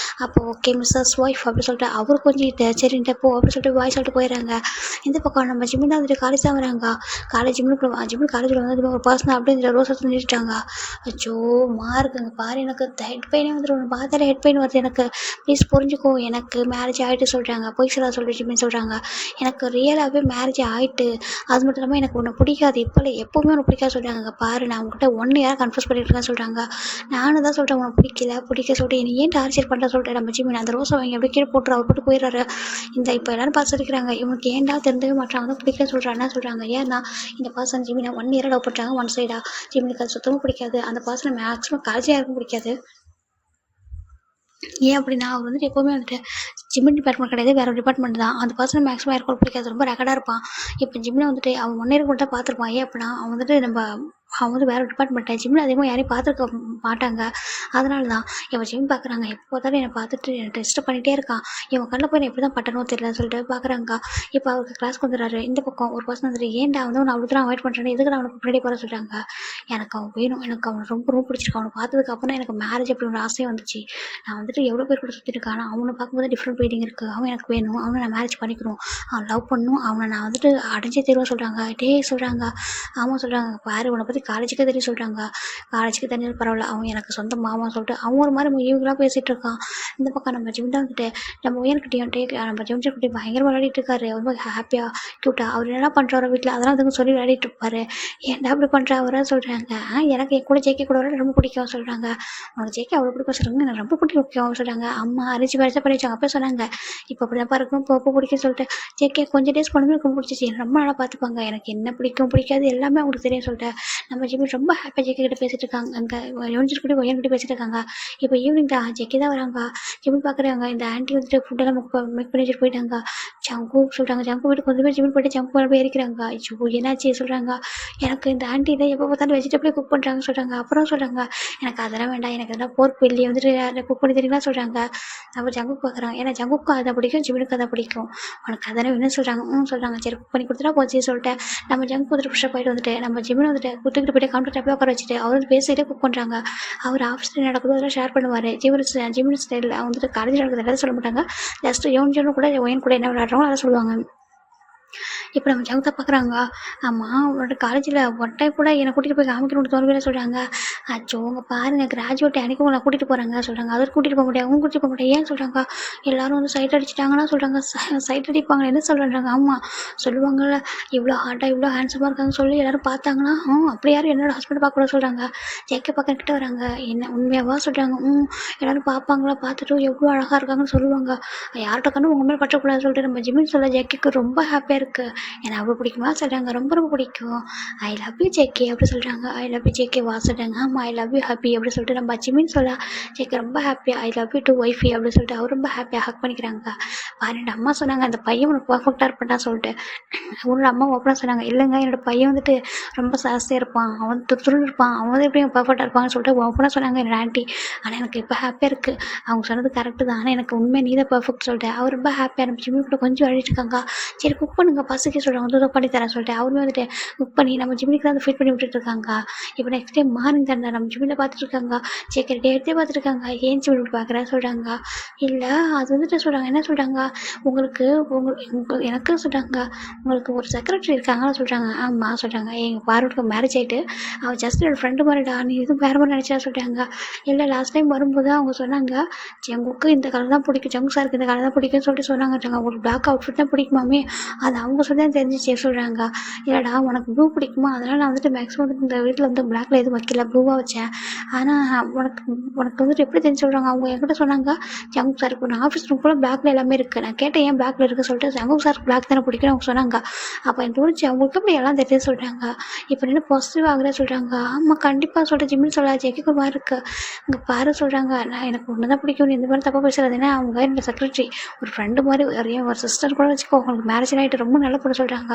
அப்போ ஓகே மிஸ்ஸஸ் ஒய்ஃப் அப்படி சொல்லிட்டு அவர் கொஞ்சம் சரின்ட்டு போ அப்படி சொல்லிட்டு வாய் சொல்லிட்டு போயிடுறாங்க. இந்த பக்கம் நம்ம ஜிம்மின் தான் வந்துட்டு காலேஜ் தான் வராங்க. ஜிம்மின் காலேஜில் வந்து ஒரு பர்சனாக அப்படியே இந்த ரோஸ் எடுத்து நிறுத்திட்டாங்க. அச்சோ இருக்குங்க பாரு, எனக்கு ஹெட் பெயினே வந்துடும், ஒன்று பார்த்தாலே ஹெட் பெயின் வருது எனக்கு, ப்ளீஸ் புரிஞ்சுக்கோ, எனக்கு மேரேஜ் ஆகிட்டு சொல்கிறாங்க. பொய் சொல்லிட்டு ஜிம்மின் சொல்கிறாங்க. எனக்கு ரியலாகவே மேரேஜ் ஆகிட்டு, அது மட்டும் இல்லாமல் எனக்கு ஒன்று பிடிக்காது, எப்போவுமே ஒன்று பிடிக்காது சொல்கிறாங்க. பாரு நான் உங்ககிட்ட 1 year கன்ஃபியூஸ் பண்ணிட்டு இருக்கேன்னு சொல்கிறாங்க. நானும் தான் சொல்கிறேன் உனக்கு பிடிக்க சொல்லிட்டு என்னை ஏன் டார்ச்சர் பண்ணுற சொல்லிட்டு நம்ம ஜிம்மின் அந்த ரோஸை வாங்கி அப்படியே கீழே போட்டு அவர் போட்டு போயிடுறாரு. இந்த இப்போ எல்லாரும் பார்த்துருக்கிறாங்க, இவனுக்கு ஏன்டா தெரிஞ்சவே மாட்டாங்க தான் பிடிக்கல சொல்கிறாங்க. என்ன சொல்கிறாங்க, ஏன்னா இந்த பர்சன் ஜிம்மினை 1 year லவ் பண்ணுறாங்க, ஒன் சைடாக ஜிம்மினுக்கு அது சுத்தமாக பிடிக்காது. அந்த பர்சனை மேக்ஸிமம் காலேஜே யாருக்கும் பிடிக்காது. ஏன் அப்படின்னா அவர் வந்துட்டு எப்போவுமே வந்துட்டு ஜிம்மின் டிபார்ட்மெண்ட் கிடையாது, வேறு ஒரு டிபார்ட்மெண்ட் தான். அந்த பர்சன் மேக்ஸிமம் யாருக்கும் பிடிக்காது, ரொம்ப ரெக்கடாக இருப்பான். இப்போ ஜிம்மில் வந்துட்டு அவன் 1 year மட்டும் பார்த்துருப்பான். ஏன் அப்படின்னா அவன் வந்துட்டு அவன் வந்து வேறு டிபார்ட்மெண்ட்டு, ஜிம்மில் அதிகமாக யாரையும் பார்த்துருக்க மாட்டாங்க. அதனால தான் இவன் ஜிம் பார்க்குறாங்க. எப்போ பார்த்தாலும் என்னை பார்த்துட்டு என்னை டெஸ்ட் பண்ணிகிட்டே இருக்கான். இவன் கண்ணில் போய் நான் எப்படி தான் பட்டணும் தெரியல சொல்லிட்டு பார்க்குறாங்க. இப்போ அவருக்கு கிளாஸ்க்கு வந்துடுறாரு. இந்த பக்கம் ஒரு பர்சன் வந்துட்டு ஏன்டா வந்து அவனை அவ்வளோ தூரம் அவாய்ட் பண்ணுறேன், எதுக்கு நான் அவனுக்கு முன்னாடி போகிற சொல்கிறாங்க. எனக்கு அவன் வேணும், எனக்கு அவனை ரொம்ப பிடிச்சிருக்கு. அவனை பார்த்ததுக்கு அப்புறம் எனக்கு மேரேஜ் அப்படி ஒரு ஆசையே வந்துச்சு. நான் வந்துட்டு எவ்வளோ பேர் கூட சுற்றிருக்கேன், ஆனால் அவனை பார்க்கும்போது டிஃப்ரெண்ட் ஃபீலிங் இருக்குது. அவன் எனக்கு வேணும், அவனை நான் மேரேஜ் பண்ணிக்கணும், அவன் லவ் பண்ணணும், அவனை நான் வந்துட்டு அடைஞ்சே தருவேன் சொல்கிறாங்க. சொல்கிறாங்க. ஆமாம் சொல்கிறாங்க. பாரு உன்னை பற்றி காலேஜுக்கே தெரியும் சொல்கிறாங்க. காலேஜுக்கு தெரிஞ்சது பரவாயில்ல, அவன் எனக்கு சொந்த மாமா சொல்லிட்டு அவன் ஒரு மாதிரி இவங்களாக பேசிகிட்டு இருக்கான். இந்த பக்கம் நம்ம ஜிம்மில் வந்துட்டு நம்ம உயர்கிட்டையும் நம்ம ஜிம்ஜிக்கிட்டே பயங்கரமாக விளையாடிட்டு இருக்காரு. ரொம்ப ஹாப்பியாக க்யூட்டாக அவர் என்ன பண்ணுறாரோ வீட்டில் அதெல்லாம் அதுங்க சொல்லி விளையாடிட்டு இருப்பாரு. ஏன்டா அப்படி பண்ணுறா அவரை சொல்கிறாங்க. எனக்கு என் கூட ஜேகே கூட ரொம்ப பிடிக்கும் சொல்கிறாங்க. உனக்கு ஜேகே அவ்வளோ பிடிக்கும் சொல்கிறாங்க. எனக்கு ரொம்ப பிடிக்கும் சொல்கிறாங்க. அம்மா அரிச்சு வரைச்சா படிச்சாங்க. அப்போ சொன்னாங்க இப்போ அப்படி தான் இருக்கும், இப்போ பிடிக்கும் சொல்லிட்டு ஜேகே கொஞ்சம் டேஸ் பண்ணுமே ரொம்ப பிடிச்சிச்சு, ரொம்ப நல்லா பார்த்துப்பாங்க, எனக்கு என்ன பிடிக்கும் பிடிக்காது எல்லாமே அவங்களுக்கு தெரியும் சொல்லிட்டு நம்ம ஜிம்மி ரொம்ப ஹாப்பியாக ஜெக்கி கிட்ட பேசிட்டு இருக்காங்க. அங்கே யோனிச்சு கூட ஒயன்கிட்ட பேசிட்டு இருக்காங்க. இப்போ ஈவினிங் தான் ஜெக்கி தான் வராங்க. ஜிம்மி பார்க்குறாங்க இந்த ஆண்டி வந்துட்டு ஃபுட்டெல்லாம் மேக் பண்ணி வச்சுட்டு போயிட்டாங்க. ஜங்கு சொல்கிறாங்க. ஜங்கு வீட்டுக்கு கொஞ்சமே ஜிம்மி போயிட்டு ஜங்கு மேலே போய் இருக்கிறாங்க. ஐயோ என்னாச்சு சொல்கிறாங்க. எனக்கு இந்த ஆண்டி தான் எப்போ பார்த்தாலும் வெஜிடபிளே குக் பண்ணுறாங்க சொல்கிறாங்க. அப்புறம் சொல்கிறாங்க எனக்கு அதெல்லாம் வேண்டாம், எனக்கு அதெல்லாம் போர்க் பெல்லி வந்துட்டு குக் பண்ணி தெரியுமா சொல்கிறாங்க. அப்போ ஜங்குக்கு பார்க்குறாங்க. ஏன்னா ஜங்குக்கும் அதை பிடிக்கும், ஜிம்மினுக்கு அதை பிடிக்கும். உனக்கு அதெல்லாம் வேணும்னு சொல்கிறாங்க. சொல்கிறாங்க சரி குக் பண்ணி கொடுத்துட்டா போச்சு சொல்லிட்டேன். நம்ம ஜங்கு வந்துட்டு ஃப்ரெஷ்ஷாக போயிட்டு வந்துட்டு நம்ம ஜிம்மினை வந்துட்டு கூட்டிகிட்டு போயிட்டு கவுண்டர் டாப்பில் உட்கார வச்சுட்டு அவர் வந்து பேசிகிட்டே குக் பண்ணுறாங்க. அவர் ஆஃபீஸில் நடக்குது அதெல்லாம் ஷேர் பண்ணுவார். ஜிம்மின் ஸ்டைலில் வந்துட்டு காலேஜில் நடக்குது எல்லாம் சொல்ல மாட்டாங்க. ஜஸ்ட் யோன் கூட ஒயன் கூட என்ன விளையாடுறோம் அதை சொல்லுவாங்க. இப்போ நம்ம ஜவுதா பார்க்குறாங்க. ஆமாம் உன்னோட காலேஜில் ஒட்டை கூட என்னை கூட்டிகிட்டு போய் காமிக்கணும்னு தோணுவேல சொல்கிறாங்க. அச்சோ உங்க பாருங்கள் கிராஜுவேட் அன்றைக்கி உங்களை கூட்டிகிட்டு போகிறாங்க சொல்கிறாங்க. அதை கூட்டிகிட்டு போக முடியாது, அவங்க கூட்டிகிட்டு போக முடியாது ஏன் சொல்கிறாங்க. எல்லோரும் வந்து சைட் அடிச்சிட்டாங்கன்னா சொல்கிறாங்க. சைட் அடிப்பாங்க என்ன சொல்கிறாங்க. ஆமாம் சொல்லுவாங்கள்ல இவ்வளோ ஹார்ட்டாக இவ்வளோ ஹேண்ட்ஸமாக இருக்காங்கன்னு சொல்லி எல்லோரும் பார்த்தாங்கன்னா அப்படி யாரும் என்னோட ஹஸ்பண்ட் பார்க்க சொல்கிறாங்க. ஜெக்க பக்கம் கிட்ட வராங்க. என்ன உண்மையாவா சொல்கிறாங்க. எல்லோரும் பார்ப்பாங்களா, பார்த்துட்டு எவ்வளோ அழகாக இருக்காங்கன்னு சொல்லுவாங்க. யார்கிட்ட கண்டு உங்கள் மேலே பற்றக்கூடாது சொல்லிட்டு நம்ம ஜிம்மின் சொல்ல ஜெக்கிக்கு ரொம்ப ஹாப்பியாக இருக்குது. எனக்கு அவ்வளோ பிடிக்குமா சொல்கிறாங்க. ரொம்ப ரொம்ப பிடிக்கும். ஐ லவ் யூ ஜேகே அப்படி சொல்கிறாங்க. ஐ லவ் யூ ஜேகே வா சொல்கிறாங்க. ஆமாம் ஐ லவ் யூ ஹாப்பி அப்படி சொல்லிட்டு நம்ம ஜிம்மின்னு சொல்ல ஜேகே ரொம்ப ஹாப்பியாக ஐ லவ் யூ டு ஒய்ஃபி அப்படின்னு சொல்லிட்டு அவர் ரொம்ப ஹாப்பியாக ஹக் பண்ணிக்கிறாங்க. பாருங்க அம்மா சொன்னாங்க அந்த பையன் உனக்கு பர்ஃபெக்டாக இருப்பான் சொல்லிட்டு. உன்னோட அம்மா ஓப்பனாக சொன்னாங்க. இல்லைங்க என்னோட பையன் வந்துட்டு ரொம்ப சாஸ்தியாக இருப்பான், அவன் துருன்னு இருப்பான், அவன் வந்து எப்படி பர்ஃபெக்டாக இருப்பான்னு சொல்லிட்டு ஓப்பனாக சொன்னாங்க என்னோட ஆண்டி. ஆனால் எனக்கு இப்போ ஹாப்பியாக இருக்குது. அவங்க சொன்னது கரெக்டு தான். ஆனால் எனக்கு உண்மை நீ தான் பர்ஃபெக்ட் சொல்லிட்டு அவர் ரொம்ப ஹாப்பியாக நம்ம ஜிம்மி கூட கொஞ்சம் அழிட்டு இருக்காங்க. சரி குக் பண்ணுங்க பசிக்க சொல்கிறாங்க. வந்து பண்ணி தரேன் சொல்லிட்டு அவருமே வந்துட்டு குக் பண்ணி நம்ம ஜிம்மிக்கு தான் ஃபீட் பண்ணி விட்டுட்டு இருக்காங்க. இப்போ நெக்ஸ்ட் டைம் மார்னிங் தான் நம்ம ஜிம்மியில் பார்த்துட்டு இருக்காங்க. சரி டே எடுத்தே பார்த்துருக்காங்க. ஏன் ஜிம்மி இப்படி பார்க்குறேன் சொல்கிறாங்க. இல்லை அது வந்துட்டு சொல்கிறாங்க. என்ன சொல்கிறாங்க உங்களுக்கு எனக்கு சொல்கிறாங்க உங்களுக்கு ஒரு செக்ரட்டரி இருக்காங்கன்னு சொல்கிறாங்க. ஆமாம் சொல்கிறாங்க. எங்கள் பார்வட்டுக்கு மேரேஜ் ஆகிட்டு அவன் ஜஸ்ட் என்னோட ஃப்ரெண்டு மாதிரிடா, நீ எதுவும் வேறு மாதிரி நினச்சா சொல்கிறாங்க. இல்லை லாஸ்ட் டைம் வரும்போது அவங்க சொன்னாங்க ஜங்குக்கு இந்த கலர் தான் பிடிக்கும், ஜங்கு சாருக்கு இந்த கலர் தான் பிடிக்கும்னு சொல்லிட்டு சொன்னாங்க. உங்களுக்கு பிளாக் அவுட்ஃபிட் தான் பிடிக்குமாமே, அது அவங்க சொல்லி தான் தெரிஞ்சிச்சு சொல்கிறாங்க. இல்லைடா உனக்கு ப்ளூ பிடிக்குமா, அதனால் நான் வந்துட்டு மேக்ஸிமம் வந்துட்டு இந்த வீட்டில் வந்து பிளாக்ல எதுவும் வைக்கல, ப்ளூவாக வச்சேன். ஆனால் உனக்கு வந்துட்டு எப்படி தெரிஞ்சு சொல்கிறாங்க. அவங்க என்கிட்ட சொன்னாங்க ஜங்கு சாருக்கு நான் ஆஃபீஸ் ரூம் கூட பிளாக்ல எல்லாமே இருக்குது. நான் கேட்டேன் ஏன் பிளாக்ல இருக்குது சொல்லிட்டு ஜங்கு சாருக்கு பிளாக் தானே பிடிக்குன்னு அவங்க சொன்னாங்க. அப்போ எனக்கு தோணுச்சு அவங்களுக்கு அப்படி எல்லாம் தெரியுது சொல்கிறாங்க. இப்போ என்ன பாசிட்டிவ் ஆகுறே சொல்கிறாங்க. ஆமாம் கண்டிப்பாக சொல்லிட்டு ஜிம்மின்னு சொல்ல ஜெய்க்கு ஒரு மாதிரி இருக்குது. இங்கே பாரு சொல்கிறாங்க. நான் எனக்கு ஒன்று தான் பிடிக்கும், இந்த மாதிரி தப்பாக பேசுகிறது. ஏன்னா அவங்க என்னோட செக்ரட்டரி ஒரு ஃப்ரெண்டு மாதிரி ஒரு சிஸ்டர் கூட வச்சுக்கோ, உங்களுக்கு மேரேஜ் ஆகிட்டு ரொம்ப நல்லா பண்ண சொல்கிறாங்க.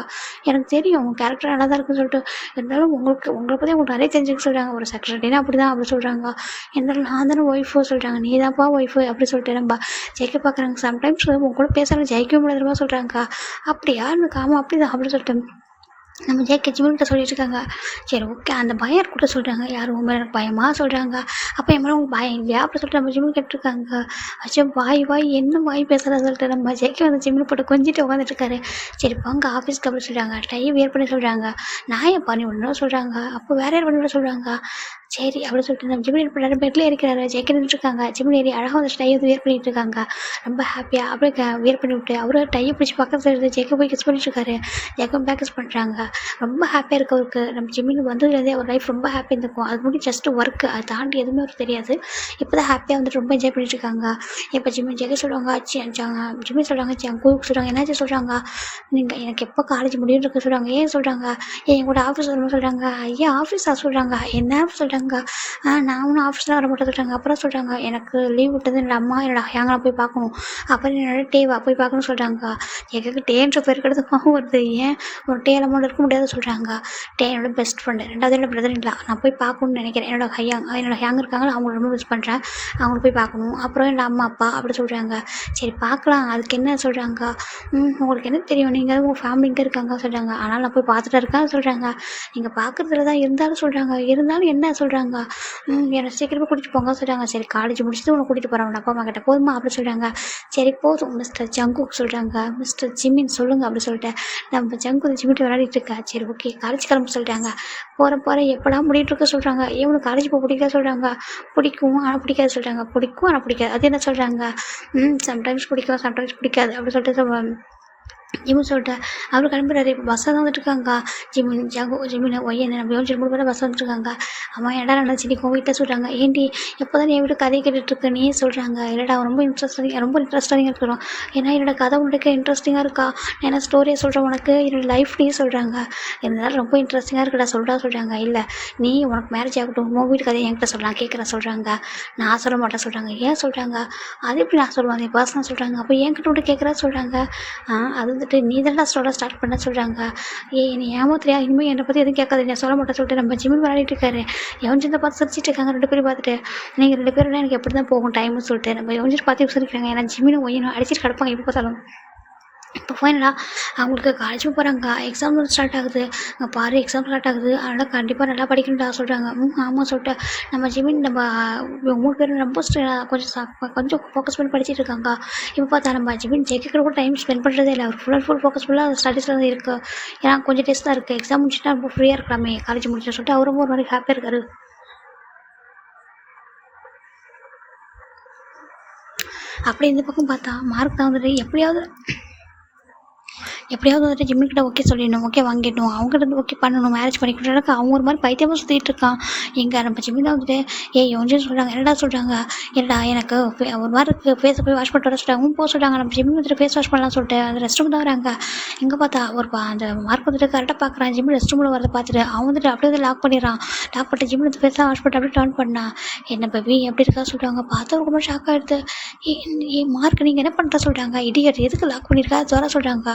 எனக்கு தெரியும் உங்கள் கேரக்டர் நல்லா தான் இருக்குன்னு சொல்லிட்டு. இருந்தாலும் உங்களை பற்றி உங்களுக்கு நிறைய தெரிஞ்சுக்க சொல்கிறாங்க. ஒரு செக்ரட்டரினா அப்படி தான் அப்படி சொல்கிறாங்க. இருந்தாலும் நான் தானே ஒய்ஃபோ சொல்கிறாங்க. நீ தான்ப்பா ஒய்ஃபு அப்படி சொல்லிட்டு நம்ம ஜெயிக்க பார்க்குறாங்க. சம்டைம்ஸ் உங்க கூட பேசுகிறாங்க ஜெயிக்க முடியாதுமா சொல்கிறாங்க. அப்படியா எனக்கு ஆமாம் அப்படி தான் அப்படி சொல்லிட்டு நம்ம ஜேகே ஜிம்மின்கிட்ட சொல்லிட்டு இருக்காங்க. சரி ஓகே அந்த பயம் கூட சொல்கிறாங்க. யாரும் உண்மை எனக்கு பயமா சொல்கிறாங்க. அப்போ என் மேலே உங்களுக்கு பயம் இல்லையா அப்படி சொல்லிட்டு நம்ம ஜிம்மின் கேட்டுருக்காங்க. அச்சோ வாய் என்ன வாய் பேசுகிறா சொல்லிட்டு நம்ம ஜேகே வந்து ஜிம்மில் போட்டு கொஞ்சிட்டு உட்காந்துட்டு இருக்காரு. சரி வாங்க ஆஃபீஸ்க்கு அப்படி சொல்கிறாங்க. டை வியர் பண்ணி சொல்கிறாங்க. நான் ஏன் பண்ணி விடணும் சொல்கிறாங்க. அப்போ வேற யார் பண்ணி விட சொல்கிறாங்க. சரி அப்படி சொல்லிட்டு நம்ம ஜிம்மின் பண்ணாரு பெட்டில் இருக்கிறாரு. ஜேகே நின்றுருக்காங்க. ஜிம்மின் ஏறி அழகாக வந்து டை வந்து வியர் பண்ணிட்டு இருக்காங்க. ரொம்ப ஹாப்பியாக அப்படியே வியர் பண்ணி விட்டு அவரு டையை பிடிச்சி பக்கத்தில் இருந்து ஜேகே போய் கிஸ் பண்ணிட்டு இருக்காரு. ஜேக்கும் பேக்கஸ் பண்ணுறாங்க. ரொம்ப ஹாப்பியாக இருக்குது அவருக்கு. நம்ம ஜிம்மின் வந்ததுலேருந்தே அவர் லைஃப் ரொம்ப ஹாப்பியாக இருந்திருக்கும். அது முன்னாடி ஜஸ்ட் ஒர்க்கு, அதை தாண்டி எதுவுமே அவருக்கு தெரியாது. இப்போ தான் ஹாப்பியாக வந்துட்டு ரொம்ப என்ஜாய் பண்ணிட்டு இருக்காங்க. இப்போ ஜிம்மின் ஜெகே சொல்லுவாங்க. ஜிம்மின் சொல்கிறாங்க கூக்கு சொல்கிறாங்க. என்னாச்சு சொல்கிறாங்க. நீங்கள் எனக்கு எப்போ காலேஜ் முடியும்னு இருக்க சொல்கிறாங்க. ஏன் சொல்கிறாங்க. என் கூட ஆஃபீஸ் வரணும்னு சொல்கிறாங்க. ஐயா ஆஃபீஸாக சொல்கிறாங்க. என்ன சொல்கிறாங்க. நான் ஒன்றும் ஆஃபீஸ்லாம் வர மாட்டேன் சொல்கிறாங்க. அப்புறம் சொல்கிறாங்க எனக்கு லீவ் விட்டது என்னோட அம்மா என்னோட ஹேங்கெலாம் போய் பார்க்கணும். அப்புறம் என்னோட டேவா போய் பார்க்கணும்னு சொல்கிறாங்க. எங்களுக்கு டேன்ற பேர் கிடைச்சதுக்காகவும் வருது. ஏன் ஒரு டே அமௌண்ட் இருக்க முடியாது சொல்கிறாங்க. டே என்னோட பெஸ்ட் ஃப்ரெண்டு, ரெண்டாவது என்னோட பிரதர் இல்லை, நான் போய் பார்க்கணும்னு நினைக்கிறேன். என்னோட ஹேங் இருக்காங்களா அவங்கள ரொம்ப மிஸ் பண்ணுறேன், அவங்கள போய் பார்க்கணும். அப்புறம் என்னோட அம்மா அப்பா அப்படி சொல்கிறாங்க. சரி பார்க்கலாம் அதுக்கு என்ன சொல்கிறாங்க. உங்களுக்கு என்ன தெரியும், நீங்கள் உங்கள் ஃபேமிலி இங்கே இருக்காங்க சொல்கிறாங்க. ஆனால் நான் போய் பார்த்துட்டு இருக்கேன் சொல்கிறாங்க. நீங்கள் பார்க்குறதுல தான் இருந்தாலும் சொல்கிறாங்க. இருந்தாலும் என்ன சொல்கிறாங்க. என்னை சீக்கிரமாக கூட்டிகிட்டு போங்க சொல்கிறாங்க. சரி காலேஜ் முடிச்சுட்டு உன்னை கூட்டிகிட்டு போகிறேன் அப்பா அம்மா கிட்ட போதுமா அப்படி சொல்கிறாங்க. சரி போதும் மிஸ்டர் ஜங்குக்கு சொல்கிறாங்க. மிஸ்டர் ஜிம்மின் சொல்லுங்கள் அப்படி சொல்லிட்டு நம்ம ஜங்கு ஜிம்மிட்டு விளையாடிட்டு இருக்கா. சரி ஓகே காலேஜ் கிளம்ப சொல்லிட்டாங்க. போகிற எப்படா முடிட்டு இருக்க சொல்கிறாங்க. இவனுக்கு காலேஜ் போக பிடிக்கல சொல்கிறாங்க. பிடிக்கும் ஆனால் பிடிக்காது சொல்கிறாங்க. பிடிக்கும் ஆனால் பிடிக்காது அது என்ன சொல்கிறாங்க. சம்டைம்ஸ் பிடிக்கும் சம்டைம்ஸ் பிடிக்காது அப்படி சொல்லிட்டு ஜிம்முன்னு சொல்லிட்டு அவர் கிளம்புறாரு. இப்போ பஸ்ஸில் தான் வந்துட்டுருக்காங்க. ஜிமின் ஜிமின் ஒய்யன் நம்ம யோசிச்சு 3 பேரும் பஸ்ஸில் வந்துட்டுருக்காங்க. அம்மா என்னடா நடந்துச்சு நீ வீட்டில் சொல்கிறாங்க. ஏன்டி எப்போ தான் என் வீட்டு கதையை கேட்டுட்ருக்க நீ சொல்கிறாங்க. இல்லைடா ரொம்ப இன்ட்ரெஸ்டிங்காக இருக்கிறோம். ஏன்னா என்னோடய கதை உனக்கு இன்ட்ரெஸ்டிங்காக இருக்கா, நான் என்ன ஸ்டோரியை சொல்கிறேன் உனக்கு, என்னோடய லைஃப் நீ சொல்கிறாங்க. இருந்தாலும் ரொம்ப இன்ட்ரெஸ்டிங்காக இருக்குடா சொல்கிறாங்க. இல்லை நீ உனக்கு மேரேஜ் ஆகட்டும் உன் வீட்டு கதையை என்கிட்ட சொல்லலாம் கேட்குறேன் சொல்கிறாங்க. நான் சொல்ல மாட்டேன் சொல்கிறாங்க. ஏன் சொல்கிறாங்க. அது எப்படி நான் சொல்லுவேன் என் பர்சனல் சொல்கிறாங்க. அப்போ என்கிட்ட விட்டு கேட்குறா சொல்கிறாங்க. அது வந்துட்டு நீ தானடா ஸ்டார்ட் பண்ண சொல்கிறாங்க. நீ ஏமாத்துறியா, இனிமேல் என்னை பற்றி எதுவும் கேட்காது நான் சொல்ல மாட்டேன் சொல்லிட்டு நம்ம ஜிம்மில் விளையாடிட்டு இருக்காரு. யோஞ்சித்தை பார்த்து சிரிச்சிட்டு இருக்காங்க 2 பேரும் பார்த்துட்டு. நீங்கள் 2 பேரும் எனக்கு எப்படி தான் போகும் டைம்னு சொல்லிட்டு நம்ம யோஞ்சிட்டு பார்த்து சிரிக்கிறாங்க. ஏன்னா ஜிம்மினும் ஒய்யனும் அடிச்சிட்டு கிடப்பாங்க எப்போ பார்த்தாலும். இப்போ ஃபைனலாக அவங்களுக்கு காலேஜும் போகிறாங்க. எக்ஸாம் ஸ்டார்ட் ஆகுது. அங்கே பாரு எக்ஸாம் ஸ்டார்ட் ஆகுது, அதனால் கண்டிப்பாக நல்லா படிக்கணும்டா சொல்கிறாங்க. ஆமாம் சொல்லிட்டு நம்ம ஜிமின் நம்ம 3 பேரும் ரொம்ப கொஞ்சம் ஃபோக்கஸ் பண்ணி படிச்சுட்டு இருக்காங்க. இப்போ பார்த்தா நம்ம ஜிமின் ஜெயிக்கிற கூட டைம் ஸ்பெண்ட் பண்ணுறதே இல்லை. அவர் ஃபுல் ஃபோக்கஸ் ஃபுல்லாக ஸ்டடீஸில் தான் இருக்குது. ஏன்னா கொஞ்சம் டெஸ்ட் தான் இருக்குது. எக்ஸாம் முடிச்சுட்டா ரொம்ப ஃப்ரீயாக இருக்கலாமே காலேஜ் முடிச்சுட்டு சொல்லிட்டு அவரும் ஒரு மாதிரி ஹாப்பியாக இருக்காரு. அப்படி இந்த பக்கம் பார்த்தா மார்க் தான் வந்துட்டு எப்படியாவது வந்துட்டு ஜிம்மிக்கிட்ட ஓகே சொல்லிடணும், ஓகே வாங்கிடணும், அவங்ககிட்ட ஓகே பண்ணணும், மேரேஜ் பண்ணி கொடுக்குறதுக்கு அவங்க ஒரு மாதிரி பைத்தியமாக சுற்றிட்டு இருக்கான். எங்கே நம்ம ஜிம்மி தான் வந்துட்டு யோசிச்சு சொல்கிறாங்க. என்னடா சொல்கிறாங்க. என்னடா எனக்கு ஒரு மாதிரி இருக்குது, ஃபேஸை போய் வாஷ் பண்ணிட்டு வர சொல்லிட்டாங்க. போக சொல்கிறாங்க. நம்ம ஜிம்மி வந்துட்டு ஃபேஸ் வாஷ் பண்ணலாம் சொல்லிட்டு அந்த ரெஸ்ட் ரூம் தான் வராங்க. எங்கே பார்த்தா அந்த மார்க் வந்துட்டு கரெக்டாக பார்க்குறான். ஜிம்மி ரெஸ்ட் ரூமில் வரதை பார்த்துட்டு அவன் வந்துட்டு அப்படியே வந்து லாக் பண்ணிடுறான். லாக் பண்ணிட்டு ஜிம்மி வந்து ஃபேஸாக வாஷ் பண்ணிட்டு அப்படியே டர்ன் பண்ணா. என்ன பேபி எப்படி இருக்கா சொல்கிறாங்க. பார்த்தா ரொம்ப ஷாக் ஆகிடுது. மார்க் நீங்கள் என்ன பண்ணுற சொல்கிறாங்க. இடியட் எதுக்கு லாக் பண்ணியிருக்கா ஜோரா சொல்கிறாங்க.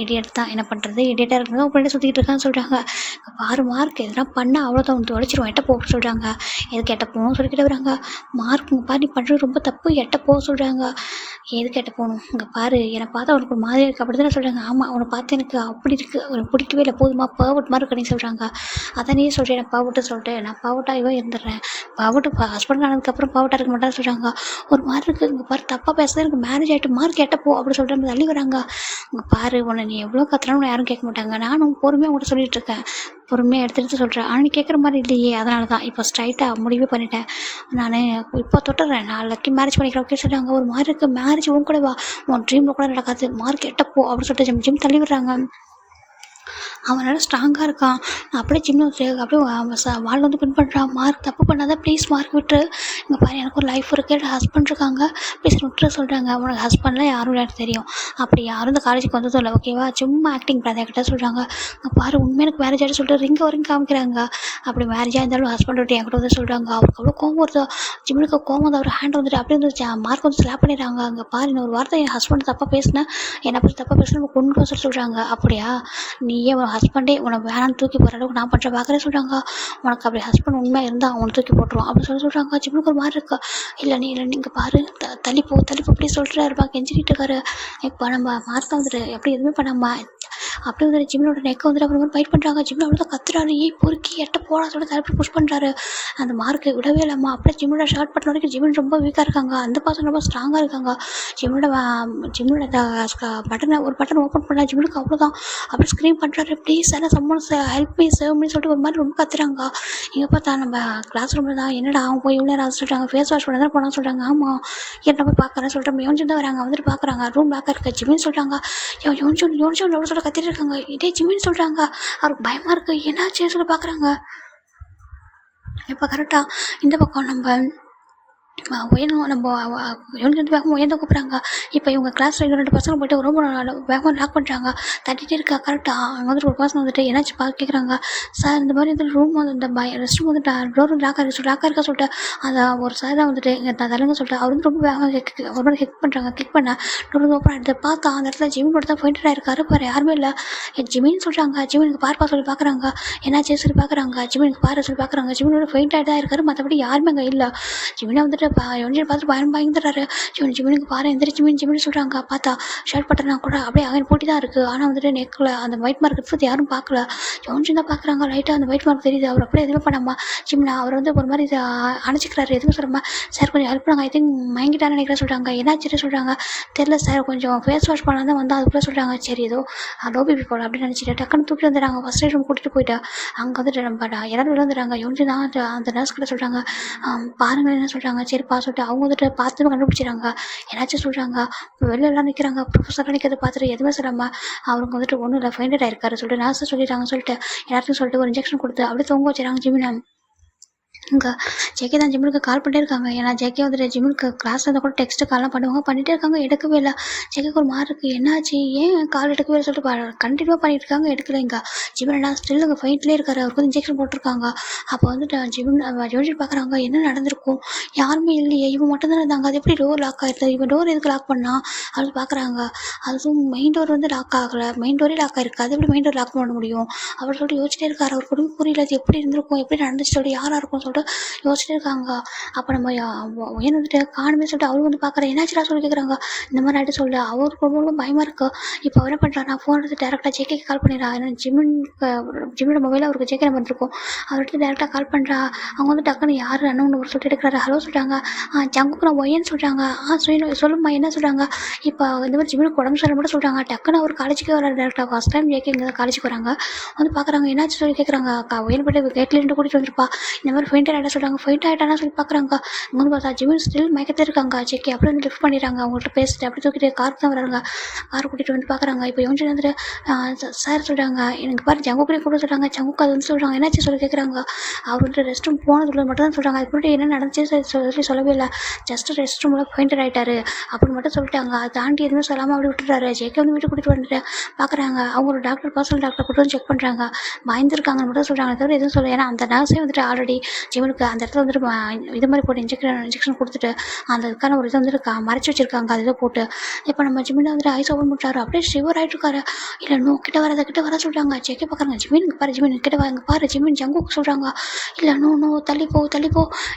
இடியட் தான் என்ன பண்ணுறது, இடியட்டாக இருக்கிறது உட்காந்து சுற்றிக்கிட்டு இருக்கான்னு சொல்கிறாங்க. பாரு மார்க் எதனா பண்ணால் அவ்வளோதான் வந்து உடச்சிருவோம், எட்ட போக சொல்கிறாங்க. எதுக்கு எட்ட போகணும்னு சொல்லிக்கிட்டு வராங்க. மார்க் இங்கே பாரு நீ பண்ணுறது ரொம்ப தப்பு, எட்ட போக சொல்கிறாங்க. எதுக்கு எட்ட போகணும், இங்கே பாரு என்னை பார்த்தா அவனுக்கு ஒரு மாதிரி இருக்குது அப்படி தானே சொல்கிறாங்க. ஆமாம் அவனை பார்த்து எனக்கு அப்படி இருக்குது, அவனுக்கு பிடிக்கவே இல்லை, போதுமா பர்வட் மாதிரி இருக்குன்னு சொல்கிறாங்க. அதை நீ சொல்கிறேன் நான் பர்வட்டு சொல்லிட்டு நான் பர்வட்டாகவே இருந்துடுறேன். பர்வட்டு ஹஸ்பண்ட் ஆனதுக்கப்புறம் பர்வட்டாக இருக்க மாட்டான்னு சொல்கிறாங்க. ஒரு மாதிரி இருக்குது, இங்கே பாரு தப்பாக பேசுறது, எனக்கு மேரேஜ் ஆகிட்டு மார்க் எட்ட போ அப்படி சொல்லிட்டு தள்ளி வராங்க. இங்கே பாரு உன்னை நீ எவ்வளோ கத்துறாலும் யாரும் கேட்க மாட்டாங்க. நானும் பொறுமையாக உங்கள்கிட்ட சொல்லிட்டு இருக்கேன், பொறுமையாக எடுத்து சொல்கிறேன். ஆனால் நீ கேட்குற மாதிரி இல்லையே, அதனால தான் இப்போ ஸ்ட்ரைட்டாக முடிவே பண்ணிட்டேன். நான் இப்போ தொட்டுறேன், நாளைக்கு மேரேஜ் பண்ணிக்கிறேன் ஓகே சொல்கிறாங்க. ஒரு மாதிரி இருக்குது, மேரேஜ் உன் கூட வா, உன் ட்ரீமில் கூட நடக்காது, மார்க் எட்டப்போ அப்படின்னு சொல்லிட்டு ஜிம் தள்ளி விடுறாங்க. அவன் நல்லா ஸ்ட்ராங்காக இருக்கான். அப்படியே ஜிம்மில் அப்படியே வால் வந்து பின் பண்ணுறான். மார்க் தப்பு பண்ணாத ப்ளீஸ் மார்க் விட்டுரு, இங்கே பாரு எனக்கு ஒரு லைஃப் இருக்குது, எனக்கு ஹஸ்பண்ட் இருக்காங்க, ப்ளீஸ் விட்டுரு சொல்கிறாங்க. உனக்கு ஹஸ்பண்ட்லாம் யாரும் எனக்கு தெரியும், அப்படி யாரும் இந்த காலேஜுக்கு வந்ததும் இல்லை ஓகேவா, சும்மா ஆக்டிங் பண்ணாத கிட்ட சொல்கிறாங்க. இங்கே பாரு உண்மையாக எனக்கு மேரேஜ் ஆகிட்டு சொல்லிட்டு ரிங்க காமிக்கிறாங்க. அப்படி மேரேஜாக இருந்தாலும் ஹஸ்பண்ட் விட்டு என்கிட்ட வந்து சொல்கிறாங்க. அவருக்கு அவ்வளோ கோவம் வருது. ஜிம்முக்கு கோவம் வந்து அவர் ஹேண்ட் வந்துட்டு அப்படியே வந்து மார்க் வந்து ஸ்லாப் பண்ணிடுறாங்க. அங்கே பாரு இன்னும் ஒரு வார்த்தை என் ஹஸ்பண்ட் தப்பாக பேசினேன், என்னை பற்றி தப்பாக பேசினா கொண்டு வர சொல்கிறாங்க. அப்படியா நீயே ஹஸ்பண்டே உனக்கு வேணான்னு தூக்கி போகிற அளவுக்கு நான் பண்ணுற பார்க்குறேன் சொல்கிறாங்க. உனக்கு அப்படி ஹஸ்பண்ட் உண்மையாக இருந்தால் அவனை தூக்கி போட்டுருவான் அப்படின்னு சொல்கிறாங்க. ஜிம்முக்கு ஒரு மாதிரி இருக்கா. இல்லை நீங்கள் பாரு தள்ளிப்போ அப்படி சொல்கிறாருப்பா கெஞ்சிக்கிட்டு இருக்காரு. இப்போ நம்ம மார்க் வந்துட்டு எப்படி எதுவுமே பண்ணாமல் அப்படியே வந்துட்டு ஜிம்மினோட நெக்கை வந்துட்டு அப்புறம் ஃபைட் பண்ணுறாங்க. ஜிம்மில் அவ்வளோதான் கத்துறாரு, பொறுக்கி எட்ட போடா சொல்லி தலைப்பி புஷ் பண்ணுறாரு. அந்த மார்க்கை விடவே இல்லாமல் அப்படியே ஜிம்மினோட ஷார்ட் பண்ண வரைக்கும் ஜிம்மின் ரொம்ப வீக்காக இருக்காங்க. அந்த பசங்க ரொம்ப ஸ்ட்ராங்காக இருக்காங்க. ஜிம்மினோட பட்டனை ஒரு பட்டன் ஓப்பன் பண்ணா ஜிம்முக்கு அவ்வளோதான் அப்படியே ஸ்க்ரீன் பண்ணுறாரு. ப்ளீஸ் எல்லாம் சம்மன்ஸ் ஹெல்ப் மீ சேவ் பண்ணி சொல்லிட்டு ஒரு மாதிரி ரொம்ப கத்துறாங்க. இங்கே பார்த்தா நம்ம கிளாஸ் ரூமில் தான் என்னடா அவன் போய் இவ்வளோ நேரம் சொல்லிட்டாங்க, ஃபேஸ் வாஷ் பண்ண தான் போனான்னு சொல்கிறாங்க. ஆமாம் என்ன போய் பார்க்குறேன்னு சொல்லிட்டு யோன்ஜன் தான் வராங்க. வந்துட்டு பார்க்குறாங்க ரூம் பேக்காக இருக்க ஜிம்மின்னு சொல்கிறாங்க. யோன்ஜன் எவ்வளோ சொல்ல கத்திட்டு இருக்காங்க. இதே ஜிம்மின்னு சொல்கிறாங்க. அவருக்கு பயமாக இருக்குது, என்னாச்சு சொல்லி பார்க்குறாங்க. இப்போ கரெக்டாக இந்த பக்கம் நம்ம உயர்ந்து நம்ம உயர்ந்து கூப்பிட்றாங்க. இப்போ இவங்க கிளாஸில் 2 பசங்க போய்ட்டு ரொம்ப வேகமாக லாக் பண்ணுறாங்க. தட்டிகிட்டே இருக்கா. கரெக்டாக அவங்க வந்துட்டு ஒரு பசங்க வந்துட்டு என்னாச்சு கேட்குறாங்க. சார் இந்த மாதிரி வந்து ரூம் வந்து இந்த ரெஸ்ட் ரூம் வந்துட்டு டோர் லாக்காக இருக்கா சொல்லிட்டு அந்த ஒரு சார் தான் வந்துட்டு இங்கே தரங்க சொல்லிட்டு அவர் வந்து ரொம்ப வேகமாக ஒரு மாதிரி கிக் பண்ணுறாங்க. கிக் பண்ண டோர் வந்து ஓப்பன் ஆகிட்டு பார்த்தா அந்த இடத்துல ஜிமின் மட்டும் தான் போயிட்டு இருக்காரு. பாரு யாருமே இல்லை. ஜிமின்னு சொல்கிறாங்க. ஜிமினுக்கு பார்ப்பா சொல்லி பார்க்குறாங்க. என்னாச்சு சொல்லி பார்க்குறாங்க. ஜிமினுக்கு பாரு சொல்லி பார்க்குறாங்க. ஜிமினோட ஃபெயிண்ட் ஆகிட்டு தான் இருக்காரு, மற்றபடி யாருமே அங்கே இல்லை. ஜிமினை வந்துட்டு யோன்ஜன் பார்த்துட்டு பயந்துடுறாரு. ஜிமினுக்கு பாரு எந்திரி ஜிமின்னு சொல்கிறாங்க. பார்த்தா ஷர்ட் பட்டனா கூட அப்படியே அவன் போட்டி தான் இருக்குது. ஆனால் வந்துட்டு நெக்கில் அந்த ஒயிட் மார்க் எடுத்து யாரும் பார்க்கல. யோன்ஜன் தான் பார்க்குறாங்க. லைட்டாக அந்த ஒயிட் மார்க் தெரியுது. அவர் அப்படியே எதுவுமே பண்ணாமா ஜிம்னா அவர் வந்து ஒரு மாதிரி அணைச்சிக்கிறாரு. எதுவும் சொல்லாமல் சார் கொஞ்சம் ஹெல்ப் பண்ணுங்க, ஐ திங்க் மயங்கிட்டான்னு நினைக்கிறேன் சொல்கிறாங்க. என்னாச்சு சொல்கிறாங்க. தெரில சார் கொஞ்சம் ஃபேஸ் வாஷ் பண்ணலாம் தான் வந்தால் அதுக்குள்ளே சொல்கிறாங்க. சரி ஏதோ லோ பிபி போல அப்படின்னு நினச்சிட்டு டக்குன்னு தூக்கி வந்துடுறாங்க. ஃபஸ்ட் ரூம் கூட்டிகிட்டு போயிட்டு அங்கே வந்துட்டு நம்ம எல்லாரும் விழுந்துடுறாங்க. யோன்ஜன் தான் அந்த நர்ஸ் கிட்ட சொல்கிறாங்க. பாருங்கள் என்ன சொல்கிறாங்க. சரிப்பா சொல்லிட்டு அவங்க வந்துட்டு பார்த்து கண்டுபிடிச்சிடறாங்க. என்னாச்சும் சொல்கிறாங்க. வெளில எல்லாம் நிற்கிறாங்க. ப்ரொஃபஸர்லாம் நிற்கிறத பார்த்துட்டு எதுவுமே சொல்லாமல் அவருக்கு வந்துட்டு ஒன்றும் இல்லை, ஃபைண்டட் ஆயிருக்காரு சொல்லிட்டு நர்ஸு சொல்லிட்டாங்க சொல்லிட்டு எல்லாத்தையும் சொல்லிட்டு ஒரு இன்ஜெக்ஷன் கொடுத்து அப்படியே தூங்க வச்சுறாங்க ஜிமினை. இங்கே ஜேகே தான் ஜிம்முக்கு கால் பண்ணிட்டே இருக்காங்க. ஏன்னா ஜேகே வந்துட்டு ஜிம்முக்கு கிளாஸ் இருந்தால் கூட டெக்ஸ்ட்டு கால்லாம் பண்ணுவாங்க, பண்ணிகிட்டே இருக்காங்க, எடுக்கவே இல்லை. ஜேகேக்கு ஒரு மாதிரி இருக்குது, என்னாச்சு ஏன் கால் எடுக்கவே இல்லை சொல்லிட்டு கண்டினியூவாக பண்ணிட்டு இருக்காங்க, எடுக்கல. இங்கே ஜிம்னா ஸ்டில் இங்கே ஃபைட்லேயே இருக்காரு. அவருக்கு வந்து இன்ஜெக்ஷன் போட்டிருக்காங்க. அப்போ வந்துட்டு ஜிம்ஜி பார்க்குறாங்க என்ன நடந்திருக்கும், யாருமே இல்லையே, இவன் மட்டும் தான் இருந்தாங்க, அது எப்படி டோர் லாக் ஆகிடுது, இவன் டோர் எதுக்கு லாக் பண்ணா அப்படின்னு பார்க்குறாங்க. அதுவும் மெயின் டோர் வந்து லாக் ஆகலை, மெயின் டோரே லாக் ஆகிருக்கு, அது எப்படி மெயின் டோர் லாக் பண்ண முடியும் அப்படின்னு சொல்லிட்டு யோசிச்சிட்டே இருக்காரு. அவர் குடும்பம் புரியல, அது எப்படி இருந்திருக்கும், எப்படி நடந்துச்சு சொல்லிட்டு யாராக இருக்கும் சொல்லிட்டு யோசிச்சுட்டே இருக்காங்க. அப்போ நம்ம உயர் வந்துட்டு காணுமே சொல்லிட்டு அவரு வந்து பார்க்குறேன், என்னாச்சுடா சொல்லி கேட்குறாங்க. இந்த மாதிரி ஆகிட்டு சொல்ல அவருக்கு ரொம்ப ரொம்ப பயமாக இருக்குது. இப்போ அவர் என்ன பண்ணுறாரு, நான் ஃபோன் எடுத்து டேரெக்டாக ஜேகேக்கு கால் பண்ணிடுறா. ஏன்னா ஜிம்மோட மொபைலில் அவருக்கு ஜேகே நம்பர் இருக்கும். அவர்கிட்ட டேரெக்டாக கால் பண்ணுறா. அவங்க வந்து டக்குன்னு யார் அண்ணன் ஒரு சொல்லிட்டு எடுக்கிறாரு. ஹலோ சொல்கிறாங்க. ஜங்குக்கு நான் ஒய்யன்னு சொல்கிறாங்க. சொல்லுமா என்ன சொல்கிறாங்க. இப்போ இந்த மாதிரி ஜிம்முக்கு உடம்பு சொல்ல மட்டும் சொல்கிறாங்க. டக்குன்னு அவர் காலேஜுக்கே வர டேரெக்டாக ஃபஸ்ட் டைம் ஜேகே இங்கே தான் காலேஜுக்கு வராங்க. வந்து பார்க்குறாங்க, என்னாச்சு சொல்லி கேட்குறாங்க. ஒயன் போய்ட்டு கேட்லேருந்து கூட்டிகிட்டு வந்துருப்பா, இந்த மாதிரி ஃபெயிண்ட் ஆகிட்ட சொல்கிறாங்க. ஃபெயிண்ட் ஆகிட்டானா சொல்லி பார்க்குறாங்க. இங்கே வந்து பார்த்தா ஜிமின் ஸ்டில் மயக்கத்தில் இருக்காங்க. ஜேகே அப்படியே வந்து லிஃப்ட் பண்ணிடுறாங்க. அவங்கள்ட்ட பேசிட்டு அப்படி தூக்கிட்டு காருக்கு தான் வராங்க. கார் கூட்டிகிட்டு வந்து பார்க்குறாங்க. இப்போ யோசிச்சு வந்துட்டு சார் சொல்கிறாங்க, எனக்கு பாரு ஜங்குக்குரிய கூட சொல்கிறாங்க. ஜங்குக்கு அது வந்து சொல்கிறாங்க, என்னாச்சு சொல்லி கேட்குறாங்க. அவர் வந்துட்டு ரெஸ்ட் ரூம் போனதுக்குள்ள மட்டும் தான் சொல்கிறாங்க. அதுக்கு முன்னாடி என்ன நடந்துச்சு சொல்லவே இல்லை. ஜஸ்ட் ரெஸ்ட் ரூமில் ஃபெயிண்டட் ஆகிட்டாரு அப்படின்னு மட்டும் சொல்லிட்டாங்க. அதை தாண்டி எதுவுமே சொல்லாமல் அப்படி விட்டுறாரு. ஜேகே வந்து வீட்டுக்கு கூட்டிகிட்டு வந்துட்டு பார்க்குறாங்க. அவங்க ஒரு டாக்டர், பர்சனல் டாக்டர் கூட்டு வந்து செக் பண்ணுறாங்க. பயந்துருக்காங்கன்னு மட்டும் சொல்கிறாங்க, தவிர எதுவும் சொல்ல. ஏன்னா அந்த நர்ஸே வந்துட்டு ஆல்ரெடி ஜிவனுக்கு அந்த இடத்துல வந்துட்டு இது மாதிரி போட்டு இன்ஜெக்ஷன் கொடுத்துட்டு அந்த இதுக்கான ஒரு இதை வந்துட்டு மறைச்சி வச்சிருக்காங்க. அது இதை போட்டு இப்போ நம்ம ஜிமினை வந்துட்டு ஐஸ் ஓப்பன் பண்ணிட்டாரு. அப்படியே ஷிவர் ஆகிட்டு இருக்காரு. இல்லை நோ கிட்ட வர சொல்கிறாங்க. செக்கே பார்க்குறாங்க. ஜிமினுக்கு பாரு, ஜிமின் கிட்ட வாங்க பாரு, ஜிமின் ஜங்குக்கு சொல்கிறாங்க. இல்லை நோ தள்ளிப்போ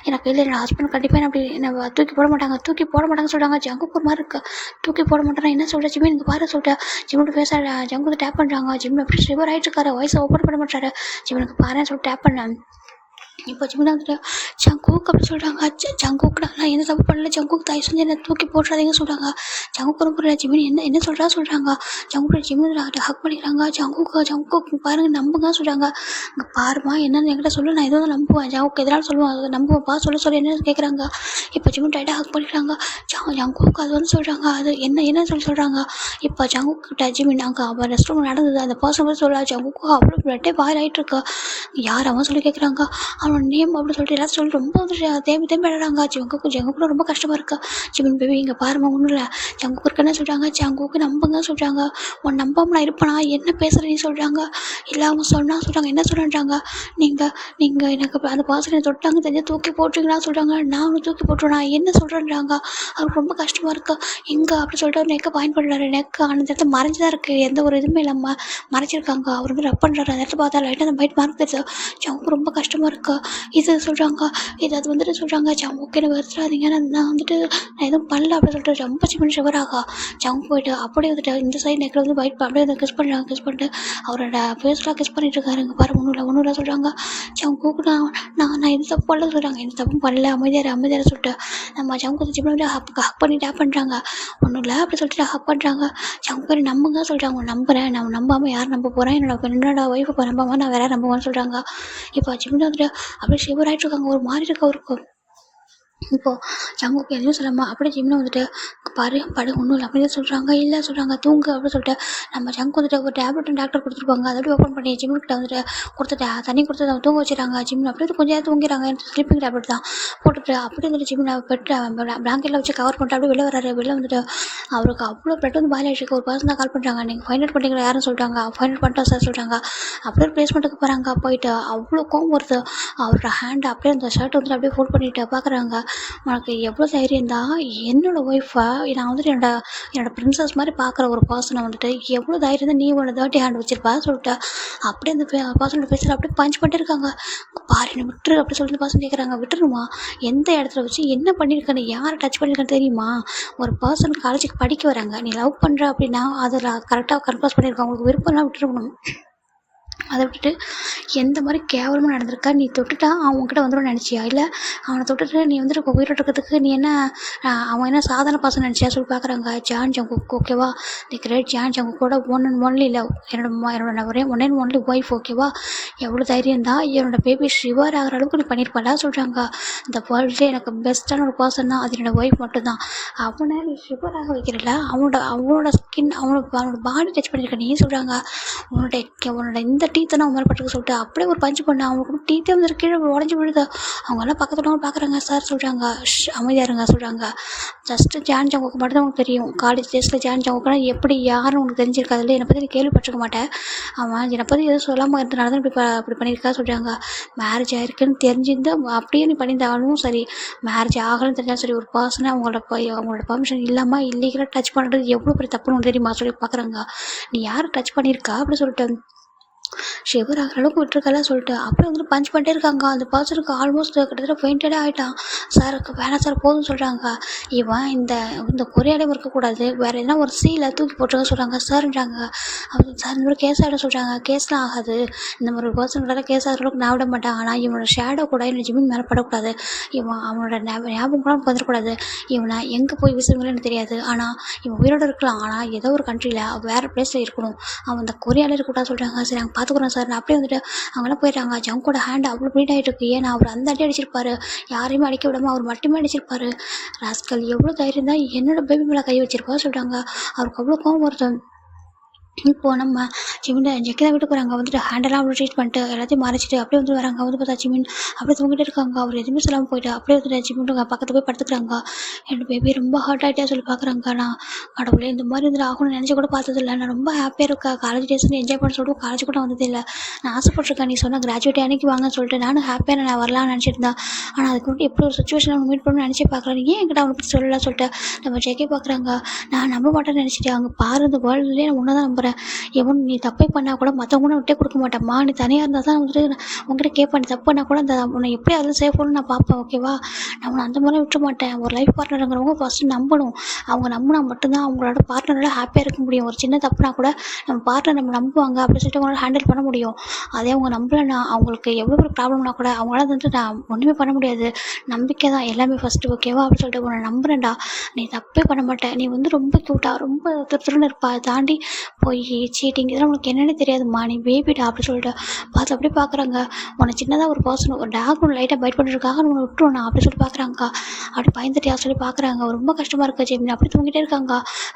எனக்கு இல்லை, என்னோட ஹஸ்பண்ட் கண்டிப்பாக என்ன அப்படி என்ன தூக்கி போட மாட்டாங்க சொல்கிறாங்க. ஜங்குக்கு ஒரு மாதிரி இருக்கு, தூக்கி போட மாட்டேன்னா என்ன சொல்கிறேன் ஜிமின் இங்கே பாரு சொல்லிட்டு ஜிமினோட பேச ஜங்கு டேப் பண்ணுறாங்க. ஜிமின் அப்படி ஷிவர் ஆகிட்டு இருக்காரு. வாய்ஸை ஓப்பன் பண்ண மாட்டாரு. ஜிமினுக்கு பாருன்னு சொல்லிட்டு டேப் பண்ணேன். இப்போ ஜிமினா வந்துட்டு ஜங்குக்கு அப்படி சொல்கிறாங்க. ஜங்குக்கு நான் எந்த தப்பு பண்ணல, ஜங்குக்கு தயவு செஞ்சு என்ன தூக்கி போட்டுறாதீங்க சொல்கிறாங்க. ஜங்குக்கு ரொம்ப புரியல. ஜிமின் என்ன சொல்கிறாங்க. ஜங்குக்கு ஜிமின் ஹக் பண்ணிக்கிறாங்க. ஜங்குக்கு பாருங்க நம்புங்க சொல்கிறாங்க. இங்கே பாருமா என்னன்னு என்கிட்ட சொல்லு, நான் எதுவும் நம்புவேன், ஜங்குக்கு எதனால சொல்லுவேன், அதை நம்புவேன்ப்பா சொல்லி என்னன்னு கேட்குறாங்க. இப்போ ஜிமின் டைட்டாக ஹக் பண்ணிக்கிறாங்க. ஜங்குக்கு அது வந்து சொல்கிறாங்க. அது என்ன சொல்கிறாங்க. இப்போ ஜங்குக்கிட்ட ஜிமின் அங்கே அவன் ரெஸ்ட் ரூம் நடந்தது அந்த பர்சன் வந்து சொல்லலாம். ஜங்குக்கு அவ்வளோ பிளட்டே பாயில் ஆகிட்டு இருக்கு. யார் அவன் சொல்லி கேட்குறாங்க. அவனோட நேம் அப்படின்னு சொல்லிட்டு எல்லாரும் சொல்லி ரொம்ப வந்து தேம்பி அழறாங்க. ஜங்குக்கு ரொம்ப கஷ்டமாக இருக்கா. ஜிமின் பேபி இங்கே பாருமா ஒன்றும் இல்லை, ஜங்குக்கு என்ன சொல்கிறாங்க. ஜங்குக்கு நம்புங்க சொல்கிறாங்க. உன் நம்பாமல் நான் இருப்பேனா, என்ன பேசுகிறேன்னு சொல்கிறாங்க. இல்லை அவங்க சொல்கிறாங்க என்ன சொல்கிறாங்க. நீங்கள் எனக்கு அந்த பாசனை தொட்டாங்க தெரிஞ்சு தூக்கி போட்டுருங்களா சொல்கிறாங்க. நான் ஒன்று தூக்கி போட்டுருவேனா என்ன சொல்கிறேன்றாங்க. அவருக்கு ரொம்ப கஷ்டமாக இருக்கா. எங்கே அப்படி சொல்லிட்டு நெக்கை பாயிண்ட் பண்ணுறாரு. நெக்கு அந்த இடத்துல மறைஞ்சு தான் இருக்குது, எந்த ஒரு இதுவுமே இல்லாமல் மறைச்சிருக்காங்க. அவர் வந்து ரப் பண்ணுறாரு. அந்த இடத்துல பார்த்தா லைட்டாக அந்த பைட் மார்க் தெரியுது. ஜங்குக்கு ரொம்ப கஷ்டமாக இருக்கா. இது சொல்கிறாங்க. அது வந்துட்டு சொல்கிறாங்க. ஜங்குக்கு எனக்கு வருத்தராதிங்க, நான் வந்துட்டு நான் எதுவும் பண்ணல அப்படின்னு சொல்லிட்டு ரொம்ப சின்ன ஷவர் ஆகா. ஜங்கு போயிட்டு அப்படியே வந்துட்டு இந்த சைடு நெக்கில் வந்து பைட் அப்படியே வந்து கிஸ் பண்ணுறாங்க. கிஸ் பண்ணிட்டு அவரோட ஃபேஸ்லாம் கிஸ் பண்ணிட்டு இருக்காரு. இங்கே பாரு ஒன்றும் இல்லை சொல்கிறாங்க. ஜங்குக்கு நான் எந்த தப்பு பண்ணல சொல்கிறாங்க. எந்த தப்பும் பண்ணல, அமைதியாக சொல்லிட்டு நம்ம ஜங்கு ஜிம்மில் வந்து ஹக் பண்ணி டேப் பண்ணுறாங்க. ஒன்றும் இல்லை அப்படி சொல்லிட்டு ஹக் பண்ணுறாங்க. ஜங்கு பேர் நம்புங்க சொல்கிறாங்க. நம்புகிறேன், நான் நம்பாமல் யார் நம்ப போகிறேன், என்னோட ஒய்ஃபை நம்பாமல் நான் வேற நம்புவேன்னு சொல்கிறாங்க. இப்போ ஜிம்மில் வந்துட்டு அப்படியே ஷிவர் ஆகிட்டு இருக்காங்க. ஒரு மாதிரி இருக்கு அவருக்கு. இப்போது ஜங்குக்கு எதுவும் சொல்லாமல் அப்படியே ஜிம்மில் வந்துட்டு படு ஒன்றும் இல்லை அப்படியே சொல்கிறாங்க. தூங்கு அப்படின்னு சொல்லிட்டு நம்ம ஜங்கு வந்துட்டு ஒரு டேப்லெட் டாக்டர் கொடுத்துருப்பாங்க. அதை அப்படியே ஓப்பன் பண்ணி ஜிம்முக்கிட்ட வந்துட்டு கொடுத்துட்டு தண்ணி கொடுத்து அவங்க தூங்க வச்சுறாங்க. ஜிம்மில் அப்படியே கொஞ்சம் நேரம் தூங்கிறாங்க. ஸ்லீப்பிங் டேப்லெட் தான் போட்டுட்டு அப்படியே வந்துட்டு ஜிம்மில் பெட்டு பிளாங்கெட்டில் வச்சு கவர் பண்ணிட்டு அப்படியே வெளில வராரு. வெளில வந்துட்டு அவருக்கு அவ்வளோ பிளட் வந்து பாயில் ஆகிட்டு ஒரு பர்சன் தான் கால் பண்ணுறாங்க. நீங்கள் ஃபைண்ட் அவுட் பண்ணிங்களா யாரும் சொல்கிறாங்க. ஃபைண்ட் அவுட் பண்ணிட்டோம் சார் சொல்கிறாங்க. அப்படியே பிளேஸ்மெண்ட்டுக்கு போகிறாங்க. போயிட்டு அவ்வளோ கோவம் வருது. அவரோட ஹேண்டை அப்படியே அந்த ஷர்ட் வந்துட்டு அப்படியே ஃபோல்ட் பண்ணிட்டு பார்க்குறாங்க. உனக்கு எவ்வளோ தைரியம் தான் என்னோடய ஒய்ஃபை நான் வந்துட்டு என்னோட பிரின்சஸ் மாதிரி பார்க்குற ஒரு பர்சனை வந்துட்டு எவ்வளோ தைரியம் தான் நீ உன்னோட டர்ட்டி ஹேண்ட் வச்சிருப்பா சொல்லிட்டு அப்படியே அந்த பர்சனோட பேசுகிற அப்படியே பஞ்ச் பண்ணிட்டு இருக்காங்க. பாரு என்ன விட்டுரு அப்படி சொல்லிட்டு பர்சன் கேட்குறாங்க. விட்டுருமா எந்த இடத்துல வச்சு என்ன பண்ணியிருக்கேன்னு யாரை டச் பண்ணியிருக்கேன்னு தெரியுமா. ஒரு பர்சன் காலேஜுக்கு படிக்க வராங்க, நீ லவ் பண்ணுற அப்படின்னா அதில் கரெக்டாக கன்க்ளோஸ் பண்ணியிருக்காங்க. உங்களுக்கு விருப்பம்லாம் விட்டுருக்கணும். அதை விட்டுட்டு எந்த மாதிரி கேவலமாக நடந்திருக்கா, நீ தொட்டுட்டா அவன் உன்கிட்ட வந்துடும் நினச்சியா, இல்லை அவனை தொட்டுட்டு நீ வந்துட்டு இப்போ உயிரோட இருக்கிறதுக்கு நீ என்ன அவன் என்ன சாதாரண பசங்க நினச்சியா சொல்லி பார்க்குறாங்க. ஜான் ஜங்குக் ஓகேவா, தி கிரேட் ஜான் ஜங்குக்கோட ஒன் அண்ட் ஒன்லி லவ், என்னோட ஒரே ஒன் அண்ட் ஒன்லி ஒய்ஃப் ஓகேவா. எவ்வளோ தைரியம் தான் என்னோட பேபி ஷிவர் ஆகிற அளவுக்கு நீ பண்ணியிருப்பாளா சொல்கிறாங்க. இந்த வேர்ல்ட்லேயே எனக்கு பெஸ்ட்டான ஒரு பர்சன் தான் அது என்னோட ஒய்ஃப் மட்டும்தான். அவனை நீ ஷிவர் ஆக வைக்கிறல, அவனோட ஸ்கின் அவனோட பாடி டச் பண்ணியிருக்க நீ சொல்கிறாங்க. உன்னோட இந்த டீத்தை நான் மாதிரி பட்டுக்க சொல்லிட்டு அப்படியே ஒரு பஞ்சு பண்ண அவங்களுக்கு டீத்தே வந்து கீழே உடஞ்சி விழுது. அவங்கெல்லாம் பக்கத்துல பார்க்குறாங்க. சார் சொல்கிறாங்க அமைதியாக இருங்க சொல்கிறாங்க. ஜஸ்ட்டு ஜான் ஜங்குக்கு மட்டும் தான் உனக்கு தெரியும். காலேஜ் டேஸில் ஜான் ஜங்குக்குனா எப்படி யாரும் உனக்கு தெரிஞ்சிருக்காதுல்ல. என்னை பற்றி நீ கேள்விப்பட்டிருக்க மாட்டேன். அவன் என்னை பற்றி எதுவும் சொல்லாமல் இருந்தனால தான் இப்படி பண்ணியிருக்கா சொல்கிறாங்க. மேரேஜ் ஆகிருக்குன்னு தெரிஞ்சிருந்து அப்படியே நீ பண்ணியிருந்தாலும் சரி, மேரேஜ் ஆகலன்னு தெரிஞ்சாலும் சரி, ஒரு பர்சனை அவங்களோட பர்மிஷன் இல்லாமல் இல்லீகலாக டச் பண்ணுறது எவ்வளோ பெரிய தப்புன்னு உனக்கு தெரியுமா சொல்லி பார்க்குறாங்க. நீ யார் டச் பண்ணியிருக்கா அப்படி சொல்லிட்டு ஷிவர் ஆகிற அளவுக்கு விட்டுருக்கல சொல்லிட்டு அப்படியே வந்துட்டு பஞ்ச் பண்ணிட்டே இருக்காங்க. அந்த பர்சனுக்கு ஆல்மோஸ்ட் கிட்டத்தட்ட ஃபெயிண்டடே ஆகிட்டான். சார் வேணாம் சார் போதும்னு சொல்கிறாங்க. இவன் இந்த கொரியாலே இருக்கக்கூடாது, வேறு எதனா ஒரு சீல தூக்கி போட்டுருக்க சொல்கிறாங்க. சார்ன்றாங்க. அவங்க சார் இந்த மாதிரி கேஸ் ஆகிட சொல்கிறாங்க. கேஸ்லாம் ஆகாது, இந்த மாதிரி ஒரு பர்சனுக்கு கேஸ் ஆகிற அளவுக்கு நான் விட மாட்டேன். ஆனால் இவனோட ஷேடோ கூட என்னோட ஜிமின் மேலே படக்கூடாது, அவனோட ஞாபகம் கூட வந்துடக்கூடாது. இவனை எங்கே போய் விசுங்களேன்னு எனக்கு தெரியாது. ஆனால் இவன் உயிரோடு இருக்கலாம், ஆனால் ஏதோ ஒரு கண்ட்ரியில் வேறு பிளேஸில் இருக்கணும். அவன் இந்த கொரியாலே இருக்கக்கூடாது சொல்கிறாங்க. சரி நாங்கள் பார்த்துக்குறோம் சார். நான் அப்படியே வந்துட்டு அவங்களாம் போயிட்டாங்க. ஜங்கோட ஹேண்ட் அவ்வளோ ப்ளீட் ஆகிட்டு இருக்கு. ஏன்னா அவர் அந்த அடி அடிச்சிருப்பாரு, யாரையுமே அடிக்க விடாமல் அவர் மட்டுமே அடிச்சிருப்பாரு. ராஸ்கல் எவ்வளோ தைரியம் தான் என்னோட பேபி மேலே கை வச்சிருப்பா சொல்கிறாங்க. அவருக்கு அவ்வளோ கோவம் வருது. இப்போது நம்ம ஜிமின் ஜக்கி தான் வீட்டுக்கு போகிறாங்க. வந்துட்டு ஹேண்டெல்லாம் அவ்வளோ ட்ரீட் பண்ணிட்டு எல்லாத்தையும் மறைச்சிட்டு அப்படியே வந்து வராங்க. வந்து பார்த்தா ஜிமின் அப்படியே தூங்கிட்டே இருக்காங்க. அவர் எதுவுமே சொல்லாமல் போயிட்டு அப்படியே வந்துட்டு ஜிமின் பக்கத்தில் போய் படுத்துக்கிறாங்க. என்னோட பேபி ரொம்ப ஹர்ட் ஆகிட்டே சொல்லி பார்க்குறாங்க. நான் கடவுளே இந்த மாதிரி வந்துட்டு ஆகணும்னு நினச்சி கூட பார்த்ததில்ல. நான் ரொம்ப ஹாப்பியாக இருக்கேன். காலேஜ் டேஸ் வந்து என்ஜாய் பண்ண சொல்லிட்டு காலேஜ் கூட வந்ததில்லை. நான் ஆசைப்பட்டிருக்கேன் நீ சொன்னால் கிராஜுவேட் அன்னைக்கு வாங்கன்னு சொல்லிட்டு நானும் ஹாப்பியாக நான் வரலாம்னு நினச்சிருந்தேன். ஆனால் அதுக்கு மட்டும் எப்படி ஒரு சுச்சுவேஷன் அவங்க மீட் பண்ணணும்னு நினச்சி பார்க்குறேன். ஏன் என்கிட்ட அவனை பற்றி சொல்லலாம் சொல்லிட்டு நம்ம ஜெக்கி பார்க்குறாங்க. நான் நம்ப மாட்டேன்னு நினச்சிட்டு அங்கே பாரு இந்த வேர்ல்டுலேயே நான் ஒன்று தான் நம்புகிறேன். எவன் நீ தப்பே பண்ணால் கூட மற்றவங்க கூட விட்டே கொடுக்க மாட்டேம்மா. நீ தனியாக இருந்தால் தான் வந்துட்டு உங்ககிட்ட கேட்பேன். நீ தப்பு பண்ணால் கூட அந்த உன்னை எப்படி அதில் சேஃப் பண்ணணும் நான் பார்ப்பேன் ஓகேவா. நான் உன்னை அந்த மாதிரி விட்டுற மாட்டேன். ஒரு லைஃப் பார்ட்னருங்கிறவங்க ஃபஸ்ட்டு நம்பணும். அவங்க நம்பினா மட்டும்தான் அவங்களோட பார்ட்னரோட ஹாப்பியாக இருக்க முடியும். ஒரு சின்ன தப்புனா கூட நம்ம பார்ட்னர் நம்ம நம்புவாங்க அப்படின்னு சொல்லிட்டு அவங்களால ஹேண்டில் பண்ண முடியும். அதே அவங்க நம்பலைன்னா அவங்களுக்கு எவ்வளோ ஒரு ப்ராப்ளம்னா கூட அவங்களால வந்துட்டு நான் ஒன்றுமே பண்ண முடியாது. நம்பிக்கை தான் எல்லாமே ஃபஸ்ட்டு ஓகேவா அப்படின்னு சொல்லிட்டு உன்னை நம்புறேன்டா, நீ தப்பே பண்ண மாட்டேன், நீ வந்து ரொம்ப க்யூட்டாக ரொம்ப திருன்னு இருப்பா, தாண்டி போய் சீட்டிங் இதெல்லாம் உனக்கு என்னென்னு தெரியாதும்மா, நீ பேபிடா அப்படி சொல்லிட்டு பார்த்து அப்படியே பார்க்குறாங்க. உன்னை சின்னதாக ஒரு பர்சன் ஒரு டாக் ஒன்று லைட்டாக பைட் பண்ணுறதுக்காக உன்னை விட்டுருவோண்ணா அப்படி சொல்லி பார்க்குறாங்க. அப்படி பயந்துட்டியா சொல்லி பார்க்குறாங்க. ரொம்ப கஷ்டமாக இருக்குது ஜெமினி அப்படி தூங்கிட்டே இருக்காங்க.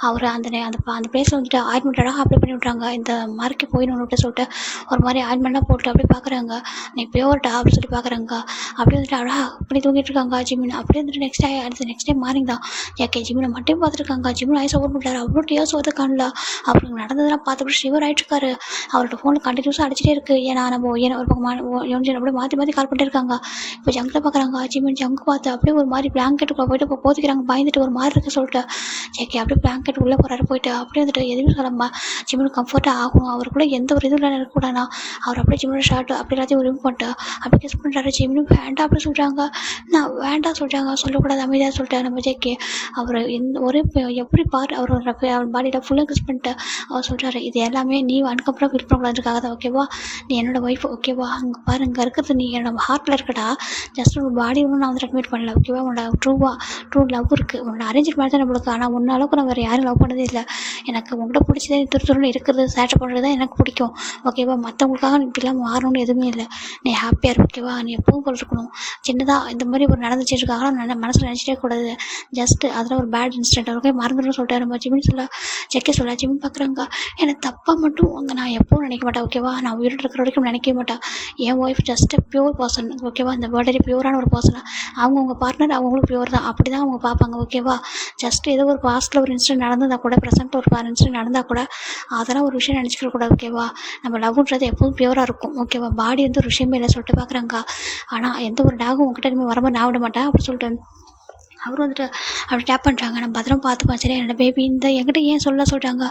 அவர் அந்த பிளேஸில் வந்துட்டு ஆயின்மெண்ட் அழகாக அப்ளை பண்ணி விட்றாங்க. இந்த மார்க்கே போயின்னு விட்டு சொல்லிட்டு ஒரு மாதிரி ஆயின்மெண்ட்லாம் போட்டு அப்படி பார்க்குறாங்க. நீ பியோர்டா அப்படி சொல்லி பார்க்குறாங்க. அப்படியே வந்துட்டு அழகாக அப்படி தூங்கிட்டு இருக்காங்க ஜிமின். அப்படியே வந்துட்டு நெக்ஸ்ட் டே மார்னிங் தான் ஏகே ஜிமினை மட்டும் பார்த்துருக்காங்க. ஜிமின் ஐஸ் ஓப்பன் பண்ணிட்டாரு. அவ்வளோ டியர்ஸ் வந்து காணல. அப்படி நடந்ததெல்லாம் பார்த்து ஷிவர் ஆகிட்டுருக்காரு. அவரோட ஃபோனில் கண்டினியூஸாக அடிச்சிட்டே இருக்குது. ஏன்னா நம்ம ஒரு பக்கம் அப்படியே மாற்றி கால் பண்ணிட்டே இருக்காங்க. இப்போ ஜங்கில் பார்க்குறாங்க. ஜிமின் ஜங்கு பார்த்து அப்படியே ஒரு மாதிரி பிளாங்கெட்டுக்குள்ளே போயிட்டு இப்போ போத்திக்கிறாங்க. பயந்துட்டு ஒரு மாதிரி இருக்குது சொல்லிட்டு ஜேகே அப்படியே பிளாங்கெட் உள்ளே போகிறாரு. போயிட்டு அப்படியே வந்துட்டு எதுவுமே சொல்லாமல் ஜிமின் கம்ஃபர்ட்டாக ஆகணும். அவருக்குள்ளே எந்த ஒரு இதுவும் இருக்கக்கூடாதுனா அவர் அப்படியே ஜிமினோட ஷர்ட் அப்படி எல்லாத்தையும் ரிமூவ் பண்ணிட்டு அப்படியே கிஸ் பண்ணுறாரு. ஜிமினும் வேண்டாம் அப்படி சொல்கிறாங்க. நான் வேண்டாம் சொல்கிறாங்க. சொல்லக்கூடாது அமைதியாக சொல்லிட்டு நம்ம ஜேகே அவர் ஒரே எப்படி அவரோட பாடியில் ஃபுல்லாக கிஸ் பண்ணிட்டு அவர் சொல்கிறாரு, இது எல்லாமே நீ அன்கம்ஃபர்டபுளாக ஃபீல் பண்ணக்கூடாதுக்காக தான் ஓகேவா. நீ என்னோட ஒய்ஃப் ஓகேவா. அங்கே பாரு இங்கே இருக்கிறது நீ என்னோட ஹார்ட்டில் இருக்கடா. ஜஸ்ட் ஒரு பாடி ஒன்றும் நான் வந்து அட்மிட் பண்ணல ஓகேவா. உன்னோட ட்ரூ லவ் இருக்குது. உன்னோட அரேஞ்ச் மேரேஜ் தான் நம்மளுக்கு. ஆனால் உன்ன அளவுக்கு நான் வேறு யாரும் லவ் பண்ணதே இல்லை. எனக்கு உங்கள்கிட்ட பிடிச்சதே துருன்னு இருக்கிறது சேட்டை பண்ணுறது தான் எனக்கு பிடிக்கும் ஓகேவா. மற்றவங்களுக்காக நீ இப்படிலாம் மாறணும்னு எதுவுமே இல்லை. நீ ஹாப்பியாக இரு ஓகேவா. நீ எப்பவும் போல் இருக்கணும். சின்னதாக இந்த மாதிரி ஒரு நடந்துச்சிருக்காக நான் மனசில் நினச்சிட்டே கூடாது. ஜஸ்ட்டு அதில் ஒரு பேட் இன்சிடென்ட் ஓகே மறந்துடும் சொல்லிட்டு நம்ம ஜிமின் சொல்ல செக்கே சொல்ல ஜிமின் பார்க்குறாங்க. எனக்கு தப்பாக மட்டும் அங்கே நான் எப்பவும் நினைக்க மாட்டேன் ஓகேவா. நான் உயிரோடு இருக்கிற வரைக்கும் நினைக்கவே மாட்டேன். என் ஒய்ஃப் ஜஸ்ட் பியூர் பர்சன் ஓகேவா. இந்த வேர்ல்டே பியூரான ஒரு பர்சனாக அவங்கவுங்க பார்ட்னர் அவங்களும் பியூர் தான். அப்படி தான் அவங்க பார்ப்பாங்க ஓகேவா. ஜஸ்ட் ஏதோ ஒரு பாஸ்ட்டில் ஒரு இன்சிடென்ட் நடந்தால் கூட ப்ரெசென்ட்டில் ஒரு இன்சிடென்ட் நடந்தால் கூட அதெல்லாம் ஒரு விஷயம் நினச்சிக்க கூடாது ஓகேவா. நம்ம லவ்ன்றது எப்போதும் பியூராக இருக்கும் ஓகேவா. பாடி வந்து ஒரு விஷயமே இல்லை சொல்லிட்டு பார்க்குறாங்க. ஆனால் எந்த ஒரு டாகும் உங்ககிட்ட இனிமேல் வரும்போது நான் விட மாட்டேன் அப்படி சொல்லிட்டு அவரும் வந்துட்டு அப்படி டேப் பண்ணுறாங்க. நான் பத்திரமா பார்த்துப்பேன் சரியா என்னோட பேபி இந்த என்கிட்ட ஏன் சொல்ல சொல்கிறாங்க.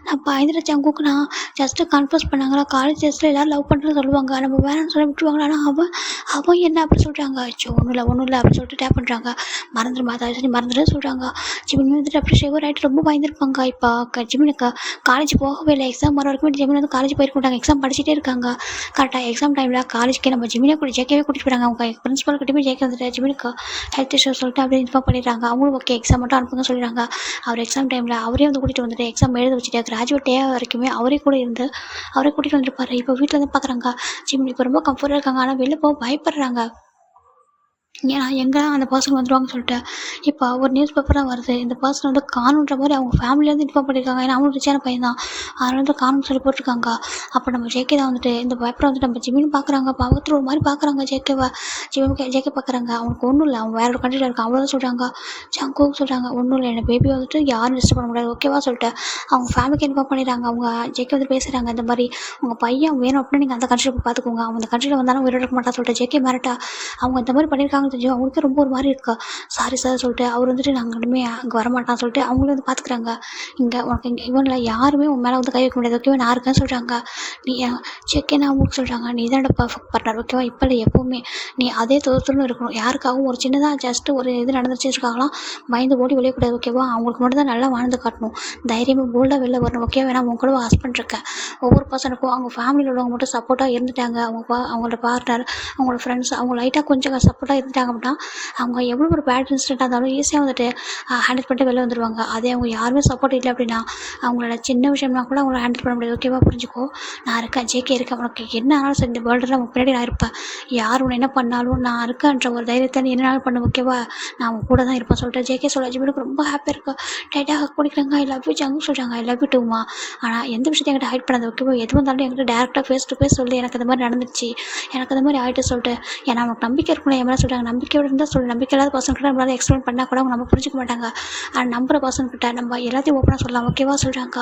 நான் பயந்துட்டு ஜங்குக்கு நான் ஜஸ்ட்டு கன்ஃபர்ஸ் பண்ணாங்களா காலேஜ் டேஸில் எல்லோரும் லவ் பண்ணுறது சொல்லுவாங்க. நம்ம வேணாம்னு சொல்ல விட்டுருவாங்களா. ஆனால் அவன் என்ன அப்படி சொல்கிறாங்க. அச்சோ ஒன்றும் இல்லை அப்படி சொல்லிட்டு டேப் பண்ணுறாங்க. மறந்துடுமா தயவுசெஞ்சு மறந்துட்டு சொல்கிறாங்க. ஜிமின் வந்துட்டு அப்படி ஷிவர் ஆகிட்டு ரொம்ப பயந்துருப்பாங்க. இப்போ ஜிமினுக்கு காலேஜ் போகவே இல்லை. எக்ஸாம் வர வரைக்கும் ஜிமின் வந்து காலேஜ் போயிருக்க மாட்டாங்க. எக்ஸாம் படிச்சுட்டே இருக்காங்க. கரெக்டாக எக்ஸாம் டைமில் காலேஜ்க்கு நம்ம ஜிமினை ஜேகேவே கூட்டிகிட்டு போகிறாங்க. அவங்க பிரின்ஸ்பல் கிட்டேயுமே ஜேகே வந்துட்டு ஜிமினுக்கு ஹெல்த் இஷ்யூ சொல்லிட்டு அப்படியே இன்ஃபார்ம் பண்ணிடுறாங்க. அவங்களும் ஓகே எக்ஸாம் மட்டும் அனுப்புங்க சொல்லிடுறாங்க. அவர் எக்ஸாம் டைமில் அவரே வந்து கூட்டிகிட்டு வந்துட்டு எக்ஸாம் எழுத வச்சுட்டு கிராஜுவேட் டே வரைக்குமே அவரே கூட இருந்து அவரே கூட்டிகிட்டு வந்துருப்பாரு. இப்போ வீட்டில் வந்து பார்க்குறாங்க ஜிமின் இப்போ ரொம்ப கம்ஃபர்ட்டாக இருக்காங்க. ஆனால் வெளில போக பயப்படுறாங்க. ஏன்னா எங்கே அந்த பர்சன் வந்துடுவாங்கன்னு சொல்லிட்டு இப்போ ஒரு நியூஸ் பேப்பர் தான் வருது. இந்த பர்சன் வந்து காணுன்ற மாதிரி அவங்க ஃபேமிலியிலேருந்து இன்ஃபார்ம் பண்ணியிருக்காங்க. ஏன்னா அவங்களும் ரிச்சான பையன் தான். அதனால வந்து காணுன்னு சொல்லி போட்டிருக்காங்க. அப்போ நம்ம ஜேகே தான் வந்துட்டு இந்த பேப்பரை வந்துட்டு நம்ம ஜிமின்னு பார்க்குறாங்க. பக்கத்தில் ஒரு மாதிரி பார்க்குறாங்க ஜேகேவை. ஜேகே பார்க்குறாங்க. அவனுக்கு ஒன்றும் இல்லை. அவன் வேற ஒரு கண்ட்ரியில் இருக்கான். அவ்வளோதான் சொல்கிறாங்க. ஜங்குக்கு சொல்கிறாங்க ஒன்றும் இல்லை என்ன பேபி வந்துட்டு யாரும் டிஸ்டர்ப் பண்ண முடியாது ஓகேவா சொல்லிட்டு அவங்க ஃபேமிலிக்கு இன்ஃபார்ம் பண்ணிடுறாங்க. அவங்க ஜேகே வந்து பேசுகிறாங்க. இந்த மாதிரி உங்கள் பையன் வேணும் அப்படின்னா நீங்கள் அந்த கண்ட்ரியில் போய் பார்த்துக்கோங்க. அவன் அந்த கண்ட்ரியில் வந்தாலும் உயிரோட இருக்க மாட்டான்னு சொல்லிட்டு ஜேகே மிரட்டா அவங்க இந்த மாதிரி பண்ணியிருக்காங்க தெரியும். அவங்களுக்கு ரொம்ப ஒரு மாதிரி இருக்கா. சாரி சார் சொல்லிட்டு அவர் வந்துட்டு நாங்கள் இனிமே அங்கே வரமாட்டான்னு சொல்லிட்டு அவங்களும் வந்து பார்த்துக்குறாங்க. இங்கே உனக்கு இங்கே இவனில் யாருமே உன் மேலே வந்து கை வைக்க முடியாது ஓகேவா நான் இருக்கேன்னு சொல்கிறாங்க. நீ செக்கேன்னு அவங்களுக்கு சொல்கிறாங்க. நீ தான் பர்ஃபெக்ட் பார்ட்னர் ஓகேவா. இப்போ இல்லை எப்போவுமே நீ அதே தொழில்னு இருக்கணும். யாருக்காகவும் ஒரு சின்னதாக ஜஸ்ட்டு ஒரு இது நடந்துச்சுருக்காங்களாம் பயந்து ஓடி வெளியக்கூடாது ஓகேவா. அவங்களுக்கு மட்டும் தான் நல்லா வாழ்ந்து காட்டணும். தைரியமாக போல்டாக வெளில வரணும் ஓகேவா. ஏன்னா அவங்க கூட ஹஸ்பண்ட் இருக்கேன். ஒவ்வொரு பர்சனுக்கும் அவங்க ஃபேமிலியில் உள்ளவங்க மட்டும் சப்போர்ட்டாக இருந்துட்டாங்க. அவங்களோட பார்ட்னர் அவங்களோட ஃப்ரெண்ட்ஸ் அவங்க லைட்டாக கொஞ்சம் சப்போர்ட்டாக இருந்துட்டாங்க அப்படின்னா அவங்க எவ்வளோ ஒரு பேட் இன்சிடென்ட்டாக இருந்தாலும் ஈஸியாக வந்துட்டு ஹேண்டில் பண்ணிட்டு வெளில வந்துடுவாங்க. அதே அவங்க யாருமே சப்போர்ட் இல்லை அப்படின்னா அவங்களோட சின்ன விஷயம்னா கூட அவங்கள ஹேண்டில் பண்ண முடியாது ஓகேவா. புரிஞ்சுக்கோ நான் இருக்கேன் ஜேகே இருக்கேன். உனக்கு என்ன ஆனாலும் சரி இந்த வேர்ல்டில் அவங்க பின்னாடி நான் இருப்பேன். யார் உன்னை என்ன பண்ணாலும் நான் இருக்கேன்ற ஒரு தைரியத்தை நீ என்னனாலும் பண்ண ஓகேவா. நான் அவங்க கூட தான் இருப்பேன் சொல்லிட்டு ஜேகே சொல்ல ஜிமினுக்கு ரொம்ப ஹாப்பியாக இருக்கா. டைட்டாக ஹக் பண்ணிக்கிறாங்க. ஐ லவ் யூ ஜங்கு சொல்கிறாங்க. I love you டூமா. ஆனால் எந்த விஷயத்தையும் என்கிட்ட ஹைட் பண்ணாது ஓகேவா. எது வந்தாலும் என்கிட்ட டேரெக்டாக ஃபேஸ் டு ஃபேஸ் சொல்லி எனக்கு இந்த மாதிரி நடந்துச்சு எனக்கு அந்த மாதிரி ஆகிட்டு சொல்லிட்டு ஏன்னா அவனுக்கு நம்பிக்கை இருக்கணும். என் மேலே சொல்கிறாங்க நம்பிக்கையோட இருந்தால் சொல்லி நம்பிக்கை இல்லாத பர்சன்கிட்ட நம்மளால் எக்ஸ்பிளைன் பண்ணால் கூட அவங்க நம்ம புரிஞ்சிக்க மாட்டாங்க. ஆனால் நம்புகிற பர்சன்கிட்ட நம்ம எல்லாத்தையும் ஓப்பனாக சொல்லலாம் ஓகேவா சொல்கிறாங்க.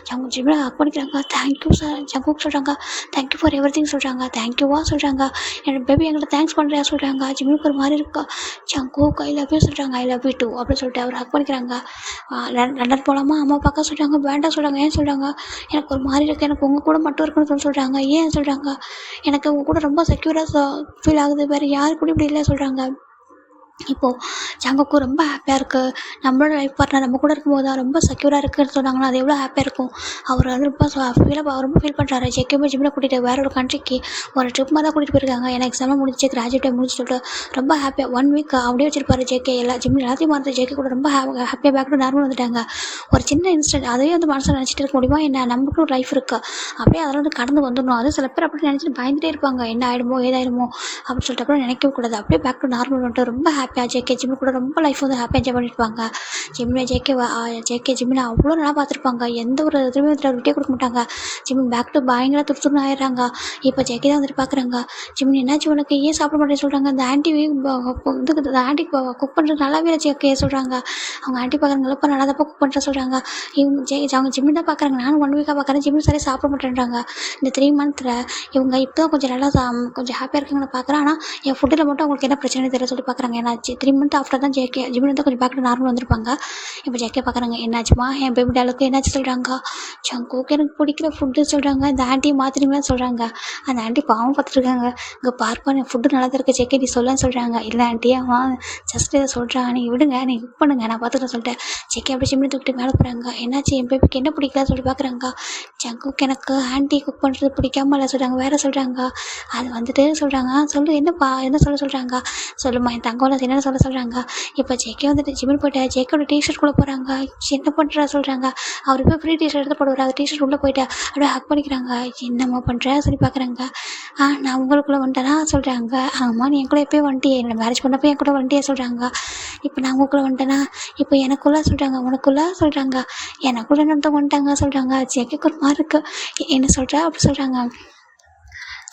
ஜங்கு ஜிமினை ஹக் பண்ணிக்கிறாங்க. தேங்க்யூ சார் ஜங்குக்கு சொல்கிறாங்க. தேங்க்யூ ஃபார் எவ்ரி திங் சொல்கிறாங்க. தேங்க்யூவா சொல்கிறாங்க. என்னோட பேபி எங்கிட்ட தேங்க்ஸ் பண்ணுறியா சொல்கிறாங்க. ஜிமினுக்கு ஒரு மாதிரி இருக்கா. ஜங்குக்கு ஐ லவ் யூ சொல்கிறாங்க. ஐ லவ் யூ டூ அப்படின்னு சொல்லிட்டு அவர் ஹக் பண்ணிக்கிறாங்க. லண்டன் போகலாமா அம்மா பார்க்க சொல்கிறாங்க. வேண்டாம் சொல்கிறாங்க. ஏன் சொல்கிறாங்க. எனக்கு ஒரு மாதிரி இருக்குது. எனக்கு உங்கள் கூட மட்டும் இருக்குன்னு சொல்கிறாங்க. ஏன் சொல்கிறாங்க. எனக்கு உங்கள் கூட ரொம்ப செக்யூராக ஃபீல் ஆகுது. வேறு யாரு கூட இப்படி இல்லை சொல்கிறாங்க. இப்போது ஜங்குக்கு ரொம்ப ஹாப்பியாக இருக்குது. நம்மளோட லைஃப் பார்ட்னர் நம்ம கூட இருக்கும்போது தான் ரொம்ப செக்யூராக இருக்குன்னு சொன்னாங்கன்னா அது எவ்வளோ ஹாப்பியாக இருக்கும். அவர் வந்து ரொம்ப ஃபீல் பண்ணுறாரு. ஜேகேமே ஜிம்மில் கூட்டிகிட்டு வேற ஒரு கண்ட்ரிக்கு ஒரு ட்ரிப் மாதிரி தான் கூட்டிகிட்டு போயிருக்காங்க. ஏன்னா எக்ஸாம்லாம் முடிஞ்சு கிராஜுவேட்டாக முடிச்சு சொல்லிட்டு ரொம்ப ஹாப்பியாக 1 வீக் அப்படியே வச்சிருப்பாரு ஜேகே. ஜிம்மில் எல்லாத்தையும் மறந்து ஜேகே கூட ரொம்ப ஹாப்பியாக பேக் டு நார்மல் வந்துட்டாங்க. ஒரு சின்ன இன்ஸ்டன்ட் அதையே வந்து மனசில் நினச்சிட்டு இருக்க முடியுமா என்ன. நமக்கு ஒரு லைஃப் இருக்குது அப்படியே அதெல்லாம் வந்து கடந்து வந்துடணும். அது சில பேர் அப்படி நினச்சிட்டு பயந்துட்டே இருப்பாங்க. என்ன ஆகிடுமோ ஏதாயிடுமோ அப்படின்னு சொல்லிட்டு அப்புறம் நினைக்கவே கூடாது. அப்படியே பேக் டு நார்மல் வந்துட்டு ரொம்ப ஹாப்பியாக ஜேகே ஜிம்மு கூட ரொம்ப லைஃப் வந்து ஹாப்பியாக என்ஜாய் பண்ணியிருப்பாங்க. ஜேகே ஜிம்மினை அவ்வளோ நல்லா பார்த்துருப்பாங்க. எந்த ஒரு இதுவுமே வந்துட்டு விட்டே கொடுக்க மாட்டாங்க. ஜிம்மின் பேக் டு பயங்கர துருத்துருன்னு ஆயிடுறாங்க. இப்போ ஜேகே தான் வந்துட்டு பார்க்குறாங்க. ஜிம்மின் என்னாச்சு உனக்கு ஏன் சாப்பிட மாட்டேன்னு சொல்கிறாங்க. அந்த ஆண்டி இதுக்கு அந்த ஆண்டி குக் பண்ணுறது நல்லாவே இல்லை ஜேகே சொல்கிறாங்க. அவங்க ஆண்டி பார்க்குறாங்க இல்லைப்பா நல்லா தான் குக் பண்ணுற சொல்கிறாங்க. அவங்க ஜிம்மின் தான் பார்க்குறாங்க. நானும் 1 வீக்காக பார்க்குறேன். ஜிம்மின் சரியாக சாப்பிட மாட்டேன்றாங்க. இந்த 3 மந்த்தில் இவங்க இப்போ தான் கொஞ்சம் நல்லா கொஞ்சம் ஹாப்பியாக இருக்காங்கன்னு பார்க்குறேன். ஆனால் என் ஃபுட்டில் மட்டும் அவங்களுக்கு என்ன பிரச்சனை தெரியல சொல்லி பார்க்குறாங்க. ஏன்னாச்சு 3 மந்த் ஆஃப்டர் தான் ஜேகே ஜிம்மின் வந்து கொஞ்சம் பேக் டு நார்மல் வந்திருப்பாங்க. இப்போ ஜேகே பார்க்குறாங்க. என்னாச்சுமா என் பேபி டாலுக்கு என்னாச்சு சொல்கிறாங்க. ஜங்குக்கு எனக்கு பிடிக்கிற ஃபுட்டு சொல்கிறாங்க. இந்த ஆண்டியை மாற்றினீங்களான்னு சொல்கிறாங்க. அந்த ஆண்டி பாவம் பார்த்துருக்காங்க. இங்கே பார்ப்பா என் ஃபுட்டு நல்லா தான் இருக்குது ஜேகே நீ சொல்லன்னு சொல்கிறாங்க. இல்லை ஆண்டி அவன் ஜஸ்ட் இதை சொல்கிறான் நீங்கள் விடுங்க நீங்கள் குக் பண்ணுங்க நான் பார்த்துக்கிறேன் சொல்லிட்டு ஜேகே அப்படி ஜிம்மினை தூக்கிட்டு மேலே போகிறாங்க. என்னாச்சு என் பேபிக்கு என்ன பிடிக்கல சொல்லி பார்க்குறாங்க. ஜங்குக்கு எனக்கு ஆண்டி குக் பண்ணுறது பிடிக்காம இல்லை சொல்கிறாங்க. வேறு சொல்கிறாங்க. அது வந்துட்டு சொல்கிறாங்க. சொல்லு என்னப்பா என்ன சொல்கிறாங்க. சொல்லுமா என் தங்கம்ல என்னென்ன சொல்கிறாங்க. இப்போ ஜேகே வந்துட்டு ஜிம்மில் போய்ட்டு ஜேகேயோட டிஷர்ட்குள்ளே போகிறாங்க. என்ன பண்ணுறா சொல்கிறாங்க. அவர் போய் ஃப்ரீ டிஷர்ட் எடுத்து போடுவார். அந்த டிஷர்ட் உள்ளே போய்ட்டு அப்படியே ஹக் பண்ணிக்கிறாங்க. என்னம்மா பண்ணுற சொல்லி பார்க்குறாங்க. நான் உங்களுக்குள்ளே வந்துட்டேன்னா சொல்கிறாங்க. ஆமாம் நீ என் கூட எப்போயும் வந்துட்டியே என்னோட மேரேஜ் பண்ணப்போ என் கூட வந்துட்டியே சொல்கிறாங்க. இப்போ நான் உங்களுக்குள்ளே வந்துட்டேன்னா இப்போ எனக்குள்ளே சொல்கிறாங்க. உனக்குள்ளே சொல்கிறாங்க. எனக்குள்ளே ஒருத்தவங்க வந்துட்டாங்க சொல்கிறாங்க. ஜேகேக்கு ஒரு மாதிரி இருக்குது என்ன சொல்கிறா அப்படி சொல்கிறாங்க.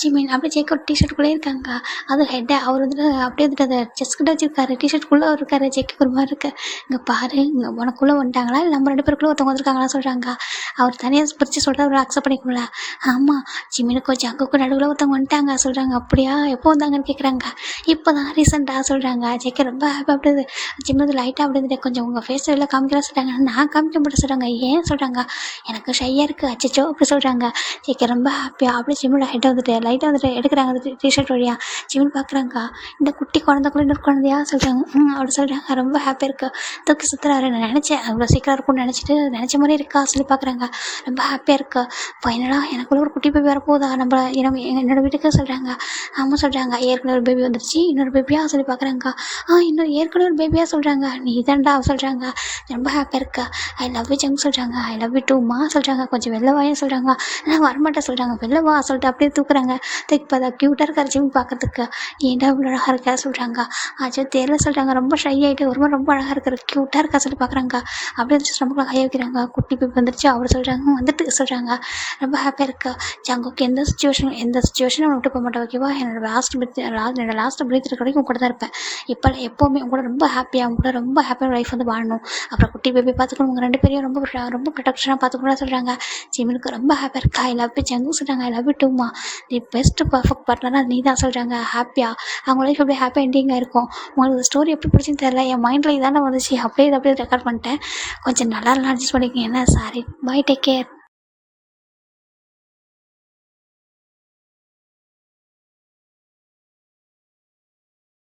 ஜிமின் அப்படியே ஜேக்கு ஒரு டிஷர்ட்டுக்குள்ளே இருக்காங்க. அதுவும் ஹெட்டை அவர் வந்துட்டு அப்படியே வந்துட்டு அந்த செஸ்ட் கிட்ட வச்சிருக்காரு. டிஷர்ட்டுக்குள்ளே அவர் இருக்காரு. ஜேக்கு ஒரு மாதிரி இருக்கு. இங்கே பாரு இங்கே உனக்குள்ளே வந்துட்டாங்களா இல்லை நம்ம 2 பேருக்குள்ளே ஒருத்தவங்க வந்திருக்காங்களா சொல்கிறாங்க. அவர் தனியாக பிரித்து சொல்கிற அவர் அக்செப்ட் பண்ணிக்கல. ஆமாம் ஜிமினுக்கும் ஜங்குக்கும் நடுவில் ஒருத்தவங்க வந்துட்டாங்க சொல்கிறாங்க. அப்படியா எப்போ வந்தாங்கன்னு கேட்குறாங்க. இப்போ தான் ரீசெண்டாக சொல்கிறாங்க. ஜேக்கு ரொம்ப ஹாப்பி அப்படியே ஜிம்மு லைட்டாக அப்படி இருந்துட்டு கொஞ்சம் உங்கள் ஃபேஸ் வெளில காமிக்கலாம் சொல்கிறாங்க. நான் காமிக்க மாட்டேன் சொல்கிறாங்க. ஏன் சொல்கிறாங்க. எனக்கு ஷையாக இருக்குது அச்சச்சோ அப்படி சொல்கிறாங்க. ஜேக்கு ரொம்ப ஹாப்பியாக அப்படியே ஜிம்மோட ஹெட்டை வந்துட்டு லைட்டாக வந்துட்டு எடுக்கிறாங்க அந்த டிஷர்ட் வழியாக. ஜிமின் பார்க்குறாங்க. இந்த குட்டி குழந்தைக்குள்ள இன்னொரு குழந்தையா சொல்கிறாங்க. அப்படி சொல்கிறாங்க. ரொம்ப ஹாப்பியாக இருக்குது. தூக்கி சுற்றுறாரு. நான் நினச்சேன் அவ்வளோ சீக்கிரம் இருக்கும்னு நினச்சிட்டு நினச்ச மாதிரி இருக்கா சொல்லி பார்க்குறாங்க. ரொம்ப ஹாப்பியாக இருக்குது. ஃபைனலாக எனக்குள்ள ஒரு குட்டி பேபி வரப்போகுதா நம்ம என்னோடய வீட்டுக்கு சொல்கிறாங்க. ஆமாம் சொல்கிறாங்க. ஏற்கனவே ஒரு பேபி வந்துருச்சு இன்னொரு பேபியாக சொல்லி பார்க்குறாங்க. இன்னொரு ஏற்கனவே ஒரு பேபியாக சொல்கிறாங்க. நீ தான்டா சொல்கிறாங்க. ரொம்ப ஹாப்பியாக இருக்கா. ஐ லவ் யூ ஜங்க் சொல்கிறாங்க. ஐ லவ் யூ டூமா சொல்கிறாங்க. கொஞ்சம் வெளில வாயும் சொல்கிறாங்க. நான் வரமாட்டேன் சொல்கிறாங்க. வெளில வா சொல்லிட்டு அப்படியே தூக்குறாங்க. தூக்கி பார்த்தா க்யூட்டாக இருக்கார் ஜிம் பார்க்கறதுக்கு. ஏன்டா இவ்வளோ அழகாக இருக்கா சொல்கிறாங்க. ஆச்சோ தெரியல சொல்கிறாங்க. ரொம்ப ஷை ஆகிட்டு ஒரு மாதிரி ரொம்ப அழகாக இருக்கார் க்யூட்டாக இருக்கா சொல்லி பார்க்குறாங்க. அப்படியே வந்துச்சு ரொம்ப கையை வைக்கிறாங்க. குட்டி பேபி வந்துருச்சு அவர் சொல்கிறாங்க. வந்துட்டு சொல்கிறாங்க. ரொம்ப ஹாப்பியாக இருக்கா. ஜங்குக்கு எந்த சுச்சுவேஷனும் அவனை விட்டு போக மாட்டேன் ஓகேவா. என்னோட லாஸ்ட் பிரீத் இருக்கிற வரைக்கும் கூட தான் இருப்பேன். இப்போ எப்போவுமே உங்களோட ரொம்ப ஹாப்பியாக அவங்க கூட ரொம்ப ஹாப்பியாக லைஃப் வந்து வாழணும். அப்புறம் குட்டி பேபி பார்த்துக்கணும். உங்கள் 2 பேரையும் ரொம்ப ப்ரொடெக்ஷனாக பார்த்துக்கணும்னு சொல்கிறாங்க. ஜிமினுக்கு ரொம்ப ஹாப்பியாக இருக்கா. ஐ லவ் யூ ஜங்கு சொல்கிறாங்க. ஐ லவ் யூ டூமா. தி பெஸ்ட் பர்ஃபெக்ட் பார்ட்னராக நீ தான் சொல்கிறாங்க. ஹாப்பியாக அவங்க லைஃப் அப்படியே ஹாப்பியாக எண்டிங்காக இருக்கும். உங்களுக்கு ஸ்டோரி எப்படி பிடிச்சின்னு தெரியல. என் மைண்டில் இதான வந்துச்சு. அப்படியே ரெக்கார்ட் பண்ணிட்டேன். கொஞ்சம் நல்லா அட்ஜஸ்ட் பண்ணிக்கோங்க. என்ன சாரி பாய் டேக் கேர்.